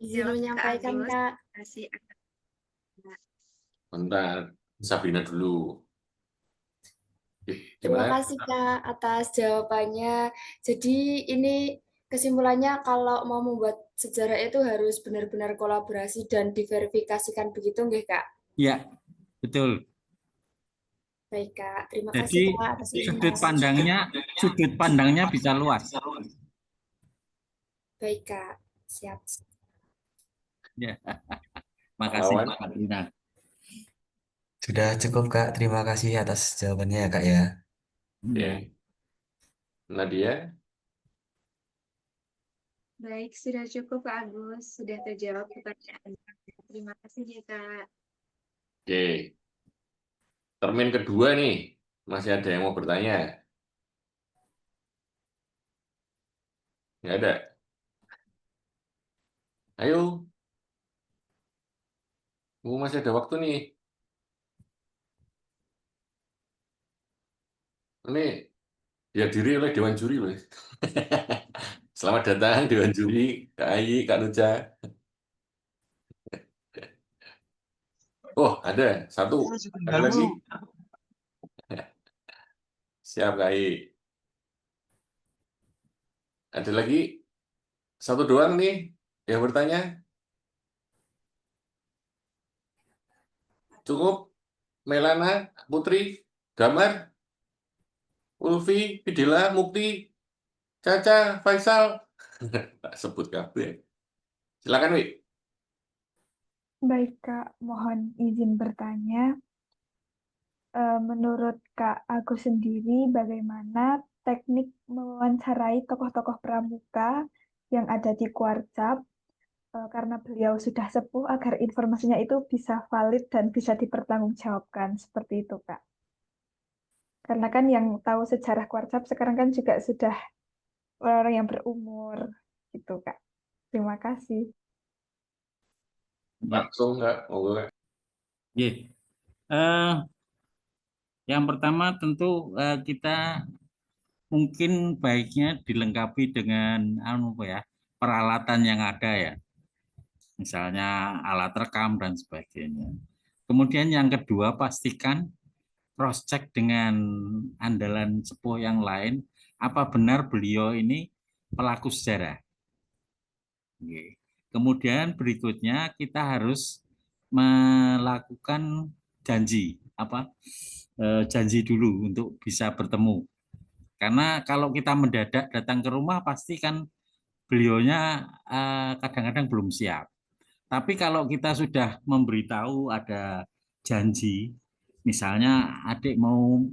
Izin menyampaikan, Kak. Bentar, Sabrina dulu. Terima Gimana? kasih Kak atas jawabannya. Jadi ini kesimpulannya kalau mau membuat sejarah itu harus benar-benar kolaborasi dan diverifikasikan begitu nggih Kak? Ya, betul. Baik Kak, terima Jadi kasih Kak atas sudut pandangnya bisa luas. Baik Kak, siap. Ya, makasih Pahlawan. Pak Sabrina. Sudah cukup Kak, terima kasih atas jawabannya ya Kak ya. Ya. Nadia, Baik, sudah cukup Kak Agus, sudah terjawab pertanyaan. Terima kasih ya Kak. oke. Termin kedua nih, masih ada yang mau bertanya? Nggak ada? Ayo, masih ada waktu nih. Ini dihadiri oleh Dewan Juri loh. Selamat datang Dewan Juri, Kak Ayi, Kak Nuja. Oh, ada satu. Ada lagi? Siap, Kak Ayi. Ada lagi? Satu doang nih yang bertanya? Cukup? Melana, Putri, Gambar, Ulfi, Bidila, Mukti, Caca, Faisal. Tak sebut kabeh. Silakan, Wi. Baik, Kak, mohon izin bertanya. Menurut Kak Agus sendiri, bagaimana teknik mewawancarai tokoh-tokoh pramuka yang ada di Kuarcap karena beliau sudah sepuh agar informasinya itu bisa valid dan bisa dipertanggungjawabkan seperti itu, Kak. Karena kan yang tahu sejarah Kuarcap sekarang kan juga sudah orang-orang yang berumur, gitu, Kak. Terima kasih. Langsung, Kak. Monggo, Kak. Ye. Yang pertama tentu kita mungkin baiknya dilengkapi dengan peralatan yang ada ya, misalnya alat rekam dan sebagainya. Kemudian yang kedua, pastikan cross check dengan andalan sepuh yang lain, apa benar beliau ini pelaku sejarah. Oke. Kemudian berikutnya kita harus melakukan janji janji dulu untuk bisa bertemu. Karena kalau kita mendadak datang ke rumah pasti kan beliaunya kadang-kadang belum siap. Tapi kalau kita sudah memberitahu ada janji, misalnya adik mau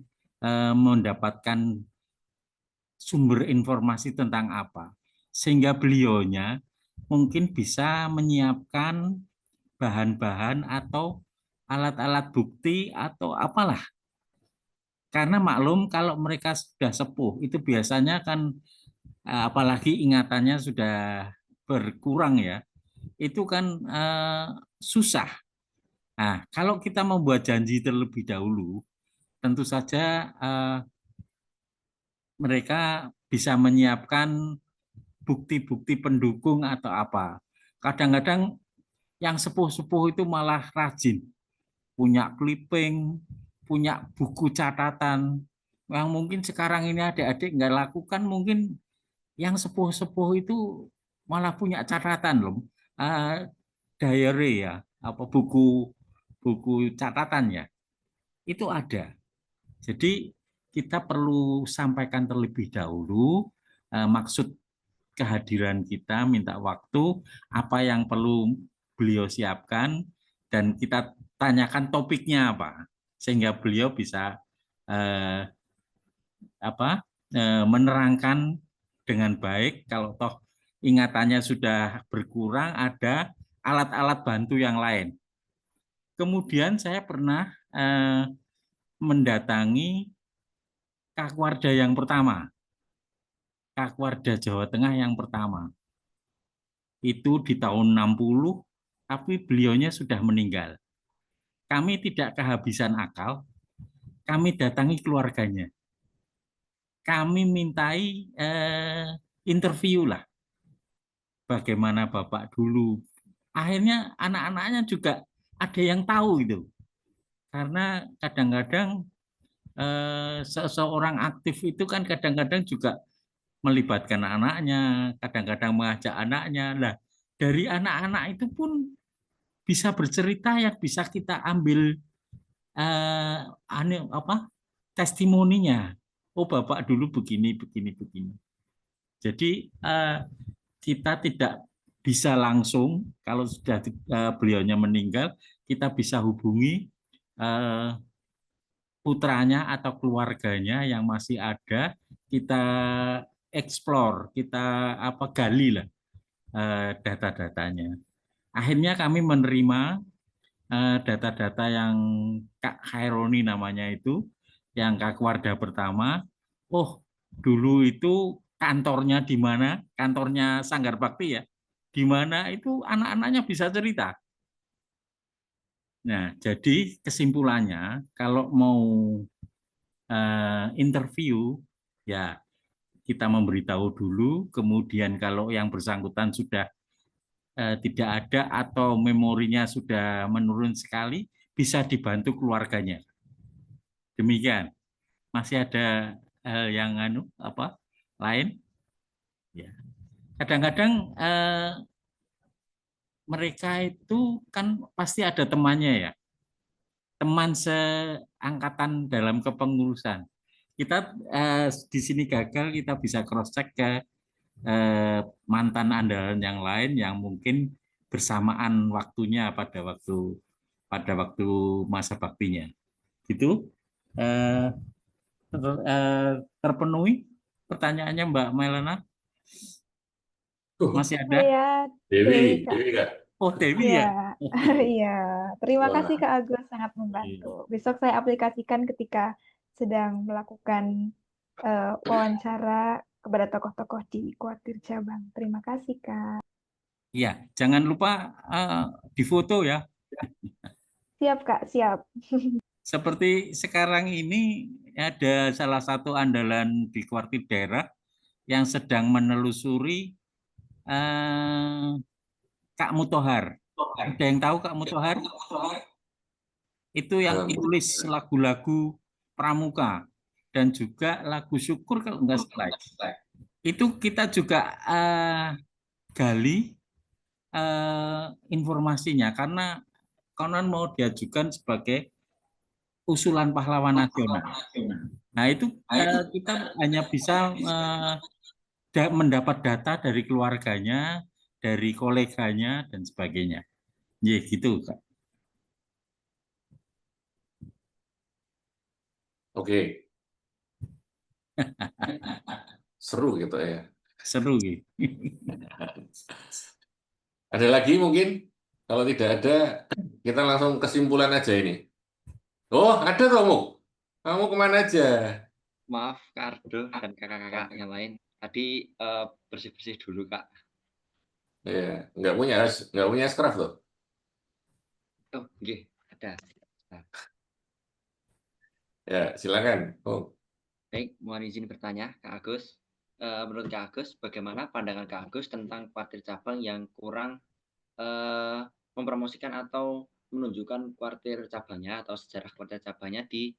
mendapatkan sumber informasi tentang apa, sehingga beliaunya mungkin bisa menyiapkan bahan-bahan atau alat-alat bukti atau apalah. Karena maklum kalau mereka sudah sepuh itu biasanya kan apalagi ingatannya sudah berkurang ya, itu kan susah. Nah, kalau kita membuat janji terlebih dahulu, tentu saja mereka bisa menyiapkan bukti-bukti pendukung atau apa. Kadang-kadang yang sepuh-sepuh itu malah rajin, punya clipping, punya buku catatan, yang mungkin sekarang ini adik-adik nggak lakukan, mungkin yang sepuh-sepuh itu malah punya catatan loh, diary ya, apa buku catatannya itu ada. Jadi kita perlu sampaikan terlebih dahulu maksud kehadiran kita, minta waktu, apa yang perlu beliau siapkan, dan kita tanyakan topiknya apa, sehingga beliau bisa menerangkan dengan baik. Kalau toh ingatannya sudah berkurang, ada alat-alat bantu yang lain. Kemudian saya pernah mendatangi Kakwarda yang pertama, Kakwarda Jawa Tengah yang pertama. Itu di tahun 60, tapi beliaunya sudah meninggal. Kami tidak kehabisan akal, kami datangi keluarganya. Kami mintai interview lah, bagaimana Bapak dulu. Akhirnya anak-anaknya juga ada yang tahu itu. Karena kadang-kadang seseorang aktif itu kan kadang-kadang juga melibatkan anaknya, kadang-kadang mengajak anaknya. Lah, dari anak-anak itu pun bisa bercerita yang bisa kita ambil testimoninya. Oh, Bapak dulu begini, begini, begini. Jadi kita tidak bisa langsung, kalau sudah beliaunya meninggal, kita bisa hubungi putranya atau keluarganya yang masih ada, kita explore, kita gali lah data-datanya. Akhirnya kami menerima data-data yang Kak Khaironi namanya itu, yang Kakwarda pertama. Oh, dulu itu kantornya di mana? Kantornya Sanggar Bakti ya. Di mana itu anak-anaknya bisa cerita. Nah, jadi kesimpulannya kalau mau interview ya kita memberitahu dulu, kemudian kalau yang bersangkutan sudah tidak ada atau memorinya sudah menurun sekali, bisa dibantu keluarganya. Demikian. Masih ada hal yang lain? Ya. Kadang-kadang mereka itu kan pasti ada temannya ya. teman seangkatan dalam kepengurusan. Kita di sini gagal, kita bisa cross check ke mantan andalan yang lain yang mungkin bersamaan waktunya pada waktu masa baktinya. Gitu. Terpenuhi pertanyaannya Mbak Melana? Masih ada? Saya Dewi, Kak. Dewi Kak. Oh, Dewi ya? Iya, iya. Terima Wah. kasih Kak Agus, sangat membantu. Besok saya aplikasikan ketika sedang melakukan wawancara kepada tokoh-tokoh di Kuartir Cabang. Terima kasih Kak. Iya, jangan lupa difoto ya. Siap Kak, siap. Seperti sekarang ini ada salah satu andalan di Kuartir daerah yang sedang menelusuri Kak Mutohar. Ada yang tahu Kak Mutohar? Itu yang tulis lagu-lagu pramuka dan juga lagu syukur kalau enggak salah. Itu kita juga gali informasinya karena konon mau diajukan sebagai usulan pahlawan nasional. Nah itu kita hanya bisa mendapat data dari keluarganya, dari koleganya dan sebagainya. Ya gitu, Kak. Oke. Seru gitu ya. Seru gitu. Ada lagi mungkin? Kalau tidak ada, kita langsung kesimpulan aja ini. Oh, ada kamu. Kamu kemana aja? Maaf Kak Ardo dan kakak-kakak yang lain. Tadi bersih-bersih dulu Kak. Ya, nggak punya scarf loh. Oh, nggih, ada. Ya, silakan. Oh. Baik, mohon izin bertanya Kak Agus. Menurut Kak Agus, bagaimana pandangan Kak Agus tentang kuartir cabang yang kurang mempromosikan atau menunjukkan kuartir cabangnya atau sejarah kuartir cabangnya di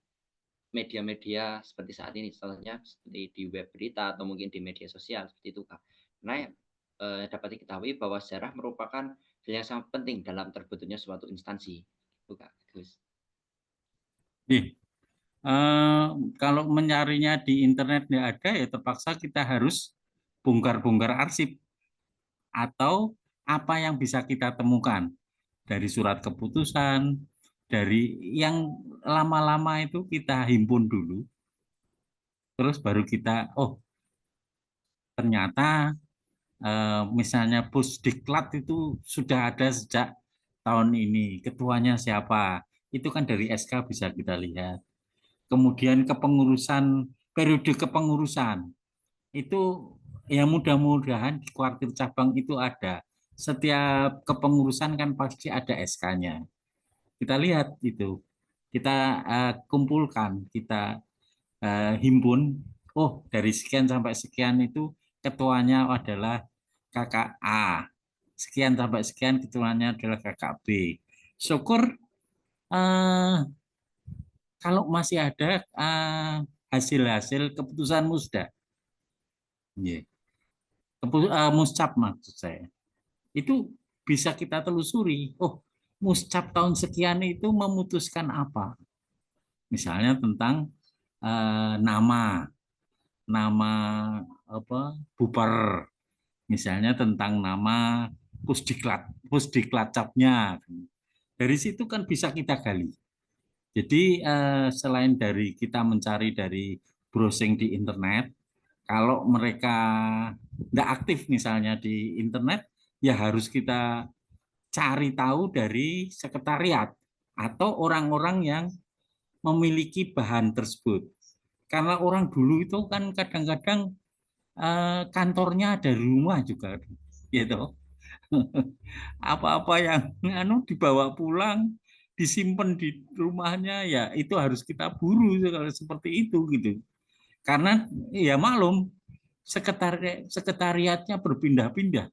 media-media seperti saat ini, contohnya seperti di web berita atau mungkin di media sosial seperti itu Kak. Karena dapat diketahui bahwa sejarah merupakan hal yang sangat penting dalam terbentuknya suatu instansi. Itu Kak Agus. Kalau mencarinya di internet nggak ada ya terpaksa kita harus bongkar-bongkar arsip atau apa yang bisa kita temukan dari surat keputusan, dari yang lama-lama itu kita himpun dulu, terus baru kita, oh ternyata misalnya Pusdiklat itu sudah ada sejak tahun ini, ketuanya siapa, itu kan dari SK bisa kita lihat. Kemudian kepengurusan, periode kepengurusan, itu ya mudah-mudahan di kuartir cabang itu ada. Setiap kepengurusan kan pasti ada SK-nya. Kita lihat itu, kita kumpulkan, kita himpun, oh dari sekian sampai sekian itu ketuanya adalah kakak A, sekian sampai sekian ketuanya adalah kakak B. Syukur kalau masih ada hasil-hasil keputusan musda, muscap maksud saya, itu bisa kita telusuri. Oh, muscap tahun sekian itu memutuskan apa? Misalnya tentang nama apa bubar, misalnya tentang nama pusdiklacapnya. Dari situ kan bisa kita gali. Jadi selain dari kita mencari dari browsing di internet, kalau mereka tidak aktif misalnya di internet, ya harus kita cari tahu dari sekretariat atau orang-orang yang memiliki bahan tersebut. Karena orang dulu itu kan kadang-kadang kantornya ada di rumah juga, gitu. Apa-apa yang dibawa pulang, disimpan di rumahnya, ya itu harus kita buru kalau seperti itu gitu. Karena ya maklum sekretariatnya berpindah-pindah.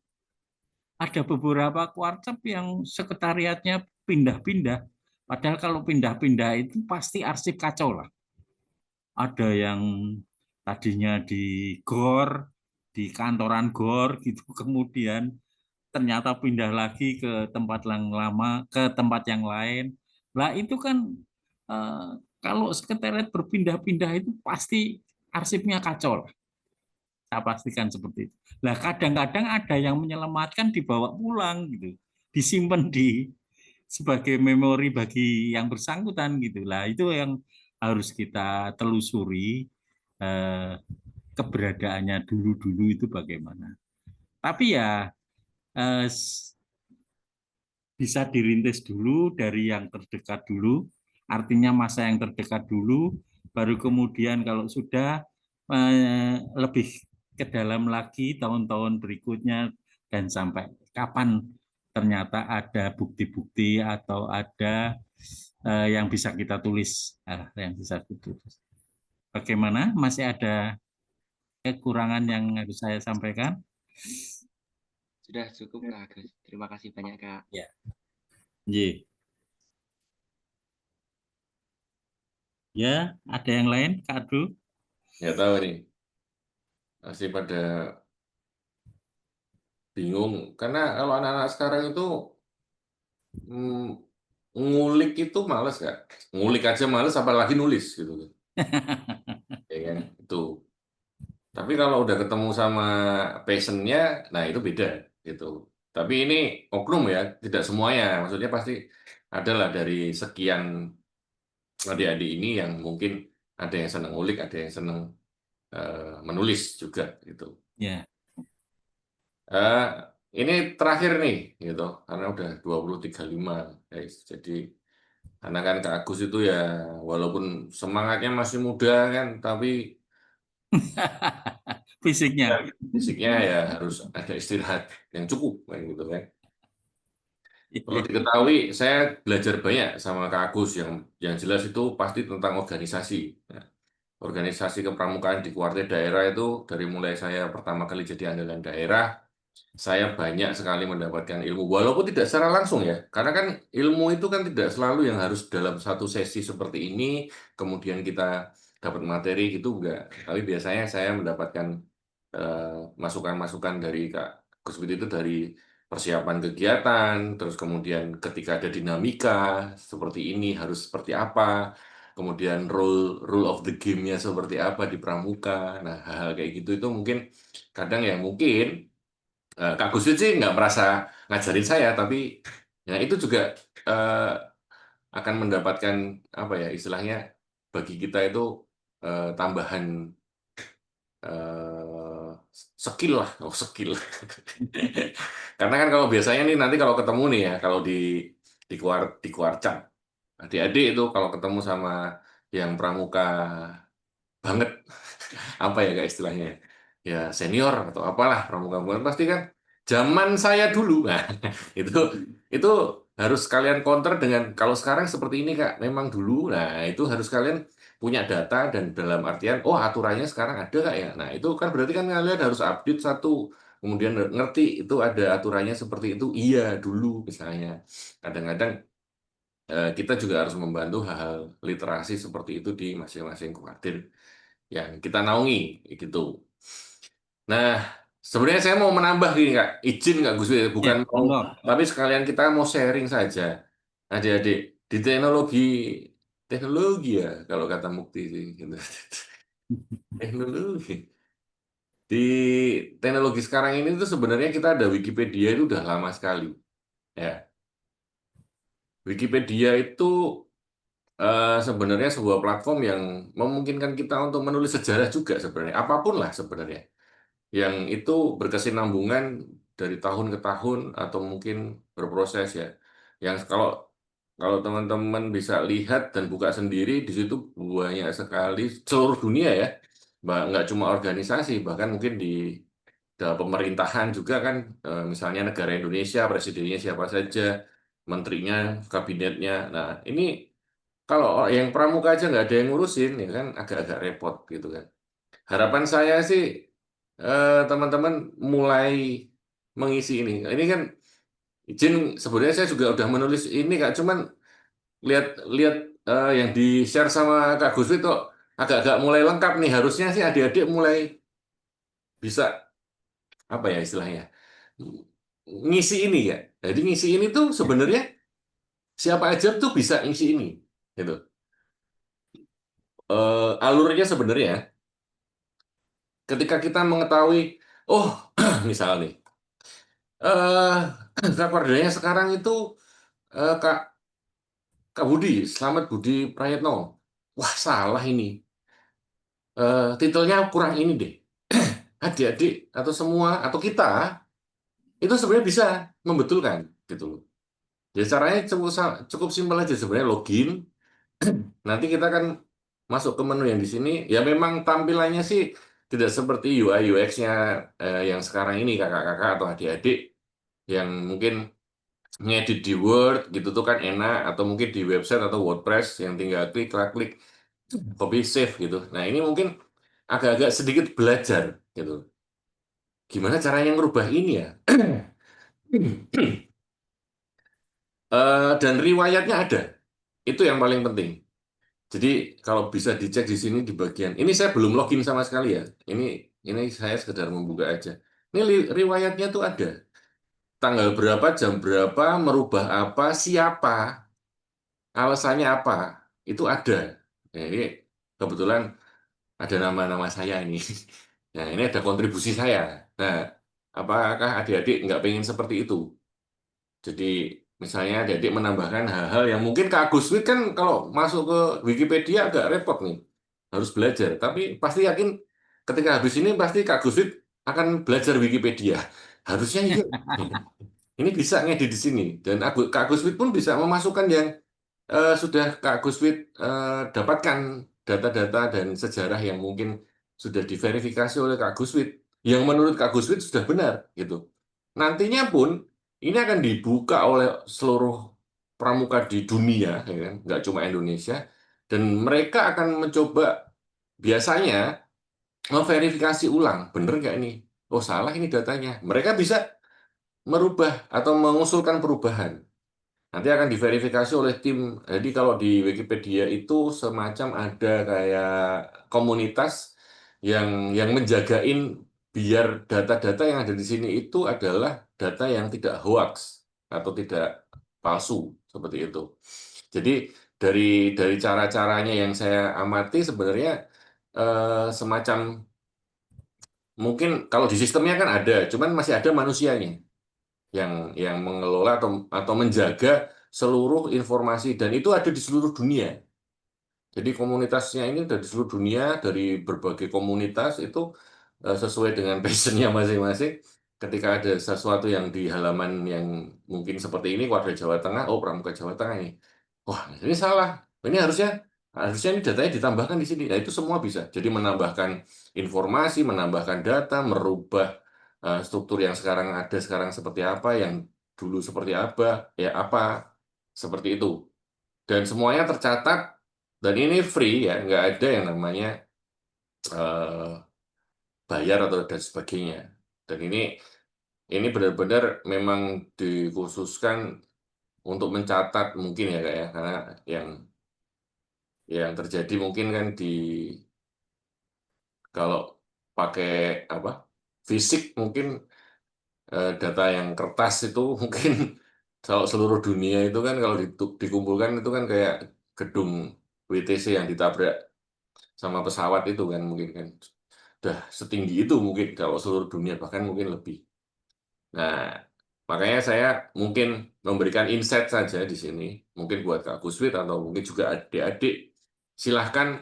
Ada beberapa kuarcap yang sekretariatnya pindah-pindah. Padahal kalau pindah-pindah itu pasti arsip kacau lah. Ada yang tadinya di GOR, di kantoran GOR gitu, kemudian ternyata pindah lagi ke tempat yang lama, ke tempat yang lain. Lah itu kan kalau sekretariat berpindah-pindah itu pasti arsipnya kacau lah. Saya pastikan seperti itu. Nah, kadang-kadang ada yang menyelamatkan dibawa pulang gitu, disimpan sebagai memori bagi yang bersangkutan gitu. Lah itu yang harus kita telusuri keberadaannya dulu-dulu itu bagaimana. Tapi ya bisa dirintis dulu dari yang terdekat dulu, artinya masa yang terdekat dulu, baru kemudian kalau sudah lebih ke dalam lagi tahun-tahun berikutnya dan sampai kapan ternyata ada bukti-bukti atau ada yang bisa kita tulis, yang bisa ditulis. Bagaimana? Masih ada kekurangan yang harus saya sampaikan? Sudah cukup Kak Agus. Terima kasih banyak Kak. Ya. Ye. Ya, ada yang lain, Kak Adu? Nggak tahu nih, masih pada bingung. Karena kalau anak-anak sekarang itu ngulik itu males, Kak. Ngulik aja males, apalagi nulis gitu. Ya kan? Itu. Tapi kalau udah ketemu sama passion-nya, nah itu beda gitu. Tapi ini oknum ya, tidak semuanya. Maksudnya pasti adalah dari sekian adik-adik ini yang mungkin ada yang senang ngulik, ada yang senang menulis juga gitu. Ya. Ini terakhir nih gitu, karena udah 20.35 guys. Jadi karena kan Kak Agus itu ya walaupun semangatnya masih muda kan, tapi Fisiknya. fisiknya ya harus ada istirahat yang cukup kayak gitu kan. Perlu diketahui, saya belajar banyak sama Kak Agus yang jelas itu pasti tentang organisasi. Nah, organisasi kepramukaan di kuartir daerah itu dari mulai saya pertama kali jadi andalan daerah, saya banyak sekali mendapatkan ilmu, walaupun tidak secara langsung ya, karena kan ilmu itu kan tidak selalu yang harus dalam satu sesi seperti ini, kemudian kita dapat materi gitu enggak. Tapi biasanya saya mendapatkan masukan-masukan dari Kak Kuswit itu dari persiapan kegiatan, terus kemudian ketika ada dinamika seperti ini harus seperti apa, kemudian rule of the game-nya seperti apa di pramuka. Nah, hal-hal kayak gitu itu mungkin kadang ya mungkin Kak Gus sih nggak merasa ngajarin saya, tapi ya itu juga akan mendapatkan apa ya istilahnya bagi kita itu tambahan skill lah, skill. Karena kan kalau biasanya nih nanti kalau ketemu nih ya kalau di Kuarcap, adik-adik itu kalau ketemu sama yang pramuka banget apa ya kayak istilahnya ya senior atau apalah pramuka-pramuka pasti kan zaman saya dulu nah itu harus kalian counter dengan kalau sekarang seperti ini Kak memang dulu nah itu harus kalian punya data dan dalam artian oh aturannya sekarang ada Kak ya nah itu kan berarti kan kalian harus update satu kemudian ngerti itu ada aturannya seperti itu iya dulu misalnya kadang-kadang kita juga harus membantu hal-hal literasi seperti itu di masing-masing kuartir yang kita naungi gitu. Nah, sebenarnya saya mau menambah gini Kak, izin Kak Gus, bukan Ya, mau, tapi sekalian kita mau sharing saja. Adik-adik di teknologi ya kalau kata Mukti sih. Gitu. Teknologi. Di teknologi sekarang ini tuh sebenarnya kita ada Wikipedia itu udah lama sekali. Ya. Wikipedia itu sebenarnya sebuah platform yang memungkinkan kita untuk menulis sejarah juga sebenarnya, apapun lah sebenarnya. Yang itu berkesinambungan dari tahun ke tahun atau mungkin berproses ya. Yang kalau kalau teman-teman bisa lihat dan buka sendiri di situ banyak sekali seluruh dunia ya, nggak cuma organisasi bahkan mungkin di dalam pemerintahan juga kan, misalnya negara Indonesia presidennya siapa saja, menterinya, kabinetnya. Nah ini kalau yang pramuka aja nggak ada yang ngurusin ya kan agak-agak repot gitu kan. Harapan saya sih teman-teman mulai mengisi ini. Ini kan izin sebenarnya saya juga udah menulis ini Kak, cuman lihat lihat yang di-share sama Kak Gus itu agak-agak mulai lengkap nih. Harusnya sih adik-adik mulai bisa apa ya istilahnya ngisi ini ya. Jadi ngisi ini tuh sebenarnya siapa aja tuh bisa ngisi ini gitu. alurnya sebenarnya ketika kita mengetahui, oh misal nih, Kak Pardanya sekarang itu Kak Budi, Selamat Budi Prayetno. Wah, salah ini. Titelnya kurang ini deh. Adik-adik atau semua atau kita itu sebenarnya bisa membetulkan gitu loh. Jadi caranya cukup simpel aja sebenarnya, login. Nanti kita kan masuk ke menu yang di sini. Ya memang tampilannya sih tidak seperti UI UX-nya yang sekarang ini kakak-kakak atau adik-adik yang mungkin ngedit di Word gitu tuh kan enak, atau mungkin di website atau WordPress yang tinggal klik copy save gitu. Nah ini mungkin agak-agak sedikit belajar gitu. Gimana caranya ngerubah ini ya? Dan riwayatnya ada. Itu yang paling penting. Jadi kalau bisa dicek di sini di bagian ini, saya belum login sama sekali ya. Ini saya sekedar membuka aja. Ini riwayatnya tuh ada. Tanggal berapa, jam berapa, merubah apa, siapa, alasannya apa, itu ada. Nah, ini kebetulan ada nama-nama saya ini. Nah, ini ada kontribusi saya. Nah, apakah adik-adik nggak pengen seperti itu? Jadi, misalnya adik-adik menambahkan hal-hal yang mungkin Kak Guswit kan kalau masuk ke Wikipedia agak repot nih. Harus belajar. Tapi pasti yakin ketika habis ini pasti Kak Guswit akan belajar Wikipedia. Harusnya iya. Ini bisa ngedit di sini. Dan Kak Guswit pun bisa memasukkan yang sudah Kak Guswit dapatkan data-data dan sejarah yang mungkin sudah diverifikasi oleh Kak Guswit, yang menurut Kak Guswit sudah benar gitu. Nantinya pun ini akan dibuka oleh seluruh pramuka di dunia, ya kan? Nggak cuma Indonesia, dan mereka akan mencoba biasanya memverifikasi ulang, bener nggak ini? Oh salah ini datanya. Mereka bisa merubah atau mengusulkan perubahan. Nanti akan diverifikasi oleh tim. Jadi kalau di Wikipedia itu semacam ada kayak komunitas yang menjagain biar data-data yang ada di sini itu adalah data yang tidak hoax atau tidak palsu seperti itu. Jadi dari cara-caranya yang saya amati sebenarnya semacam mungkin kalau di sistemnya kan ada, cuman masih ada manusianya yang mengelola atau menjaga seluruh informasi, dan itu ada di seluruh dunia. Jadi komunitasnya ini dari seluruh dunia, dari berbagai komunitas itu sesuai dengan passionnya masing-masing. Ketika ada sesuatu yang di halaman yang mungkin seperti ini, Warga Jawa Tengah, oh Pramuka Jawa Tengah ini, wah ini salah, ini harusnya ini datanya ditambahkan di sini. Nah itu semua bisa. Jadi menambahkan informasi, menambahkan data, merubah struktur yang sekarang ada sekarang seperti apa, yang dulu seperti apa, ya apa seperti itu. Dan semuanya tercatat, dan ini free ya, nggak ada yang namanya bayar atau dan sebagainya. Dan ini benar-benar memang dikhususkan untuk mencatat mungkin ya kayak, karena yang terjadi mungkin kan kalau pakai apa fisik mungkin data yang kertas itu mungkin kalau seluruh dunia itu kan kalau dikumpulkan itu kan kayak gedung WTC yang ditabrak sama pesawat itu kan mungkin kan udah setinggi itu mungkin kalau seluruh dunia, bahkan mungkin lebih. Nah, makanya saya mungkin memberikan insight saja di sini, mungkin buat Kak Guswit atau mungkin juga adik-adik, silahkan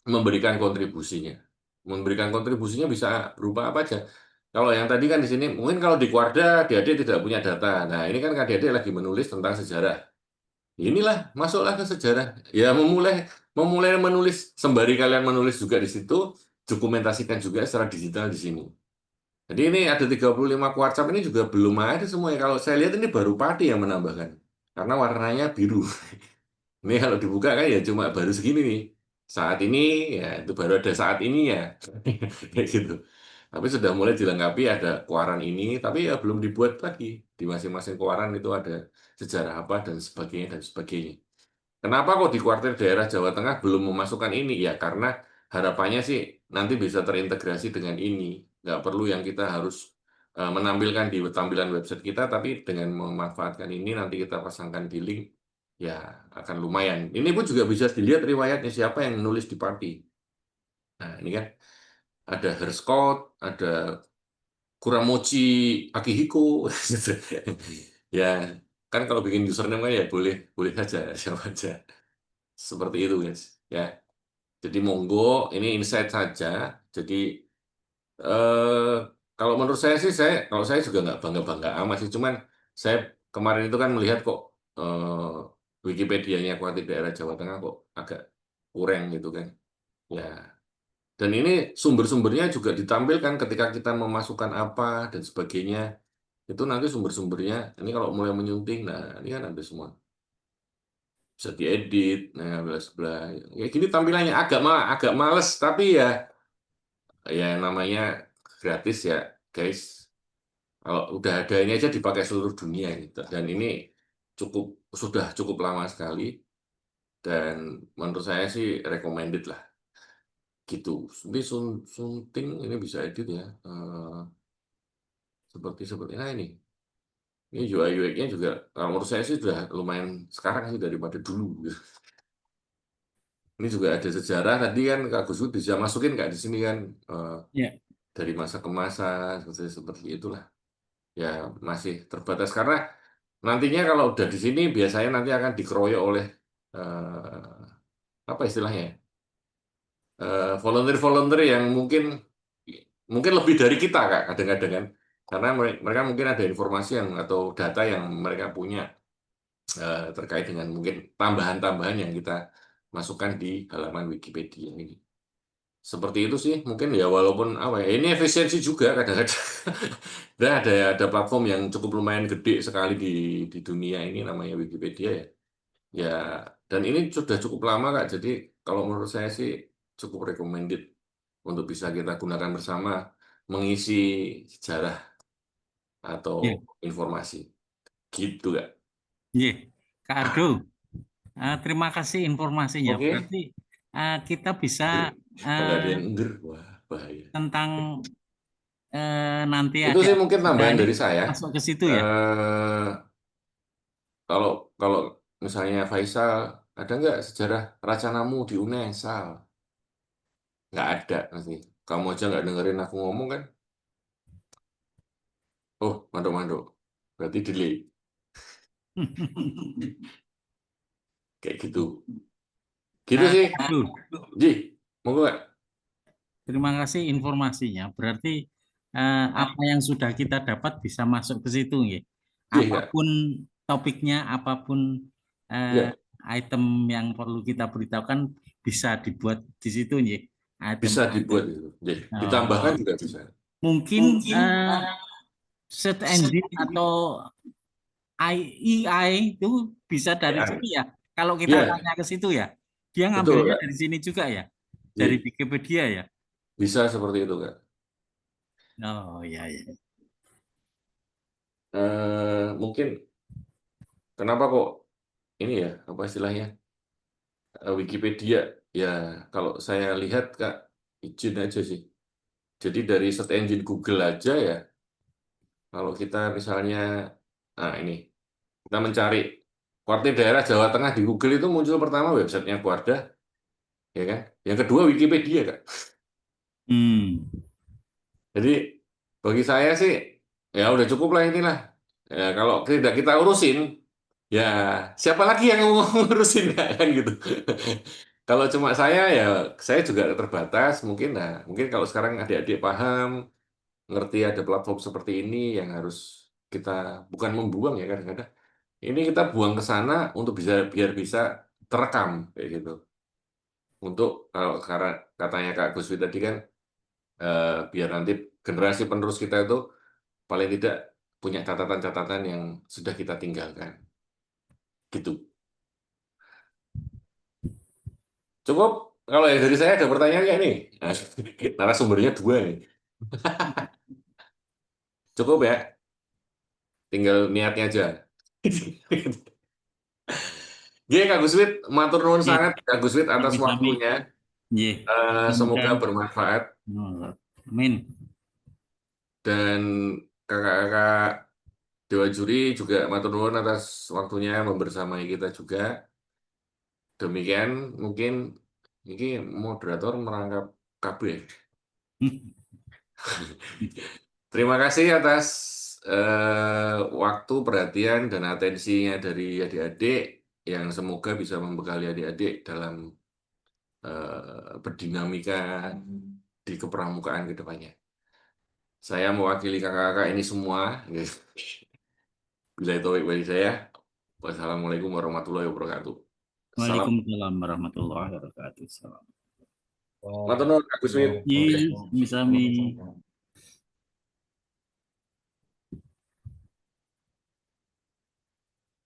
memberikan kontribusinya. Memberikan kontribusinya bisa berupa apa aja. Kalau yang tadi kan di sini, mungkin kalau di Kuarda, adik-adik tidak punya data. Nah, ini kan adik-adik lagi menulis tentang sejarah. Inilah, masuklah ke sejarah. Ya, memulai menulis, sembari kalian menulis juga di situ, dokumentasikan juga secara digital di sini. Jadi ini ada 35 kuarcap ini juga belum ada semuanya. Kalau saya lihat ini baru Pati yang menambahkan. Karena warnanya biru. Ini kalau dibuka kan ya cuma baru segini nih. Saat ini ya itu baru ada saat ini ya. Kayak gitu. Tapi sudah mulai dilengkapi ada kuaran ini, tapi ya belum dibuat lagi. Di masing-masing kuaran itu ada sejarah apa dan sebagainya dan sebagainya. Kenapa kok di kuartir daerah Jawa Tengah belum memasukkan ini? Ya karena harapannya sih nanti bisa terintegrasi dengan ini. Nggak perlu yang kita harus menampilkan di tampilan website kita, tapi dengan memanfaatkan ini nanti kita pasangkan di link, ya akan lumayan. Ini pun juga bisa dilihat riwayatnya siapa yang nulis di Party. Nah, ini kan ada Herscott, ada Kuramochi Akihiko. Ya, kan kalau bikin username kan ya boleh boleh saja siapa aja. Seperti itu, guys. Ya. Jadi monggo, ini insight saja. Jadi eh, kalau menurut saya sih, kalau saya juga nggak bangga-bangga amat sih. Cuman saya kemarin itu kan melihat kok Wikipedia-nya Kuartir Daerah Jawa Tengah kok agak kurang gitu kan. Ya, dan ini sumber-sumbernya juga ditampilkan ketika kita memasukkan apa dan sebagainya. Itu nanti sumber-sumbernya, ini kalau mulai menyunting, nah ini kan ada semua. Bisa diedit, nah sebelah. Ya gini tampilannya agak males, tapi ya namanya gratis ya, guys. Kalau udah ada ini aja dipakai seluruh dunia gitu. Dan ini sudah cukup lama sekali dan menurut saya sih recommended lah gitu. Nanti sunting ini bisa edit ya. Seperti nah ini UI UX-nya juga kalau menurut saya sih sudah lumayan sekarang sih daripada dulu gitu. Ini juga ada sejarah tadi kan Kak Gus bisa masukin nggak di sini kan Ya. dari masa ke masa seperti itulah. Ya masih terbatas karena nantinya kalau udah di sini biasanya nanti akan dikeroyok oleh apa istilahnya ya? Volunteer-volunteer yang mungkin lebih dari kita Kak kadang-kadang kan. Karena mereka mungkin ada informasi atau data yang mereka punya terkait dengan mungkin tambahan-tambahan yang kita masukkan di halaman Wikipedia ini. Seperti itu sih mungkin ya walaupun apa ya ini efisiensi juga kadang-kadang. Dan ada platform yang cukup lumayan gede sekali di dunia ini namanya Wikipedia ya. Ya dan ini sudah cukup lama Kak. Jadi kalau menurut saya sih cukup recommended untuk bisa kita gunakan bersama mengisi sejarah atau Ya. informasi. Gitu Kak. Iya, Kak Ardo, terima kasih informasinya. Oke. Berarti kita bisa Kalau ada yang engger, wah bahaya. tentang nanti Itu ada sih mungkin tambahan ini dari saya. masuk ke situ ya. Kalau kalau misalnya Faisal, ada nggak sejarah Raja Namu di Unesal? Nggak ada nanti. Kamu aja nggak dengerin aku ngomong kan? Oh, manduk-manduk. Berarti delay. Kayak gitu. Gitu sih. Ardo, Ji, monggo nggak? terima kasih informasinya. Berarti apa yang sudah kita dapat bisa masuk ke situ ya. Ji, nggak? Apapun topiknya, apapun Ya, item yang perlu kita beritahukan bisa dibuat di situ ya. bisa Item-item. dibuat itu. Ji, ditambahkan juga bisa. Mungkin search engine atau AI itu bisa dari AI. sini ya. Kalau kita Iya. tanya ke situ ya, dia Betul, ngambilnya Kak. dari sini juga ya, Ji, dari Wikipedia ya. bisa seperti itu, Kak. Oh ya ya. Mungkin kenapa kok ini ya apa istilahnya Wikipedia ya kalau saya lihat Kak izin aja sih. Jadi dari search engine Google aja ya kalau kita misalnya ini kita mencari Kuartir Daerah Jawa Tengah di Google itu muncul pertama websitenya Kuarda ya kan. Yang kedua Wikipedia Kak. Jadi bagi saya sih ya udah cukup lah inilah. Ya, kalau tidak kita urusin ya siapa lagi yang mau ngurusin kan gitu. Kalau cuma saya juga terbatas mungkin mungkin kalau sekarang adik-adik paham ngerti ada platform seperti ini yang harus kita bukan membuang ya kadang-kadang ini kita buang ke sana untuk biar bisa terekam kayak gitu untuk kalau karena katanya Kak Guswi tadi kan biar nanti generasi penerus kita itu paling tidak punya catatan-catatan yang sudah kita tinggalkan gitu. Cukup kalau yang dari saya ada pertanyaan nggak nih? Nah, narasumbernya dua nih. Cukup ya? Tinggal niatnya aja. Oke, Kak Guswit, matur nuwun Iya. sangat Kak Guswit atas Sami-sami. waktunya. Iya. Semoga bermanfaat Amin. dan kakak-kakak Dewan juri juga matur nuwun atas waktunya membersamai kita juga. Demikian mungkin ini moderator merangkap KB. Terima kasih atas waktu, perhatian, dan atensinya dari adik-adik yang semoga bisa membekali adik-adik dalam berdinamika di kepramukaan ke depannya. Saya mewakili kakak-kakak ini semua. Bila itu dari saya. Wassalamualaikum warahmatullahi wabarakatuh. Salam. Waalaikumsalam warahmatullahi wabarakatuh. Salam. Matur nuwun, Agus Mit. Sami-sami.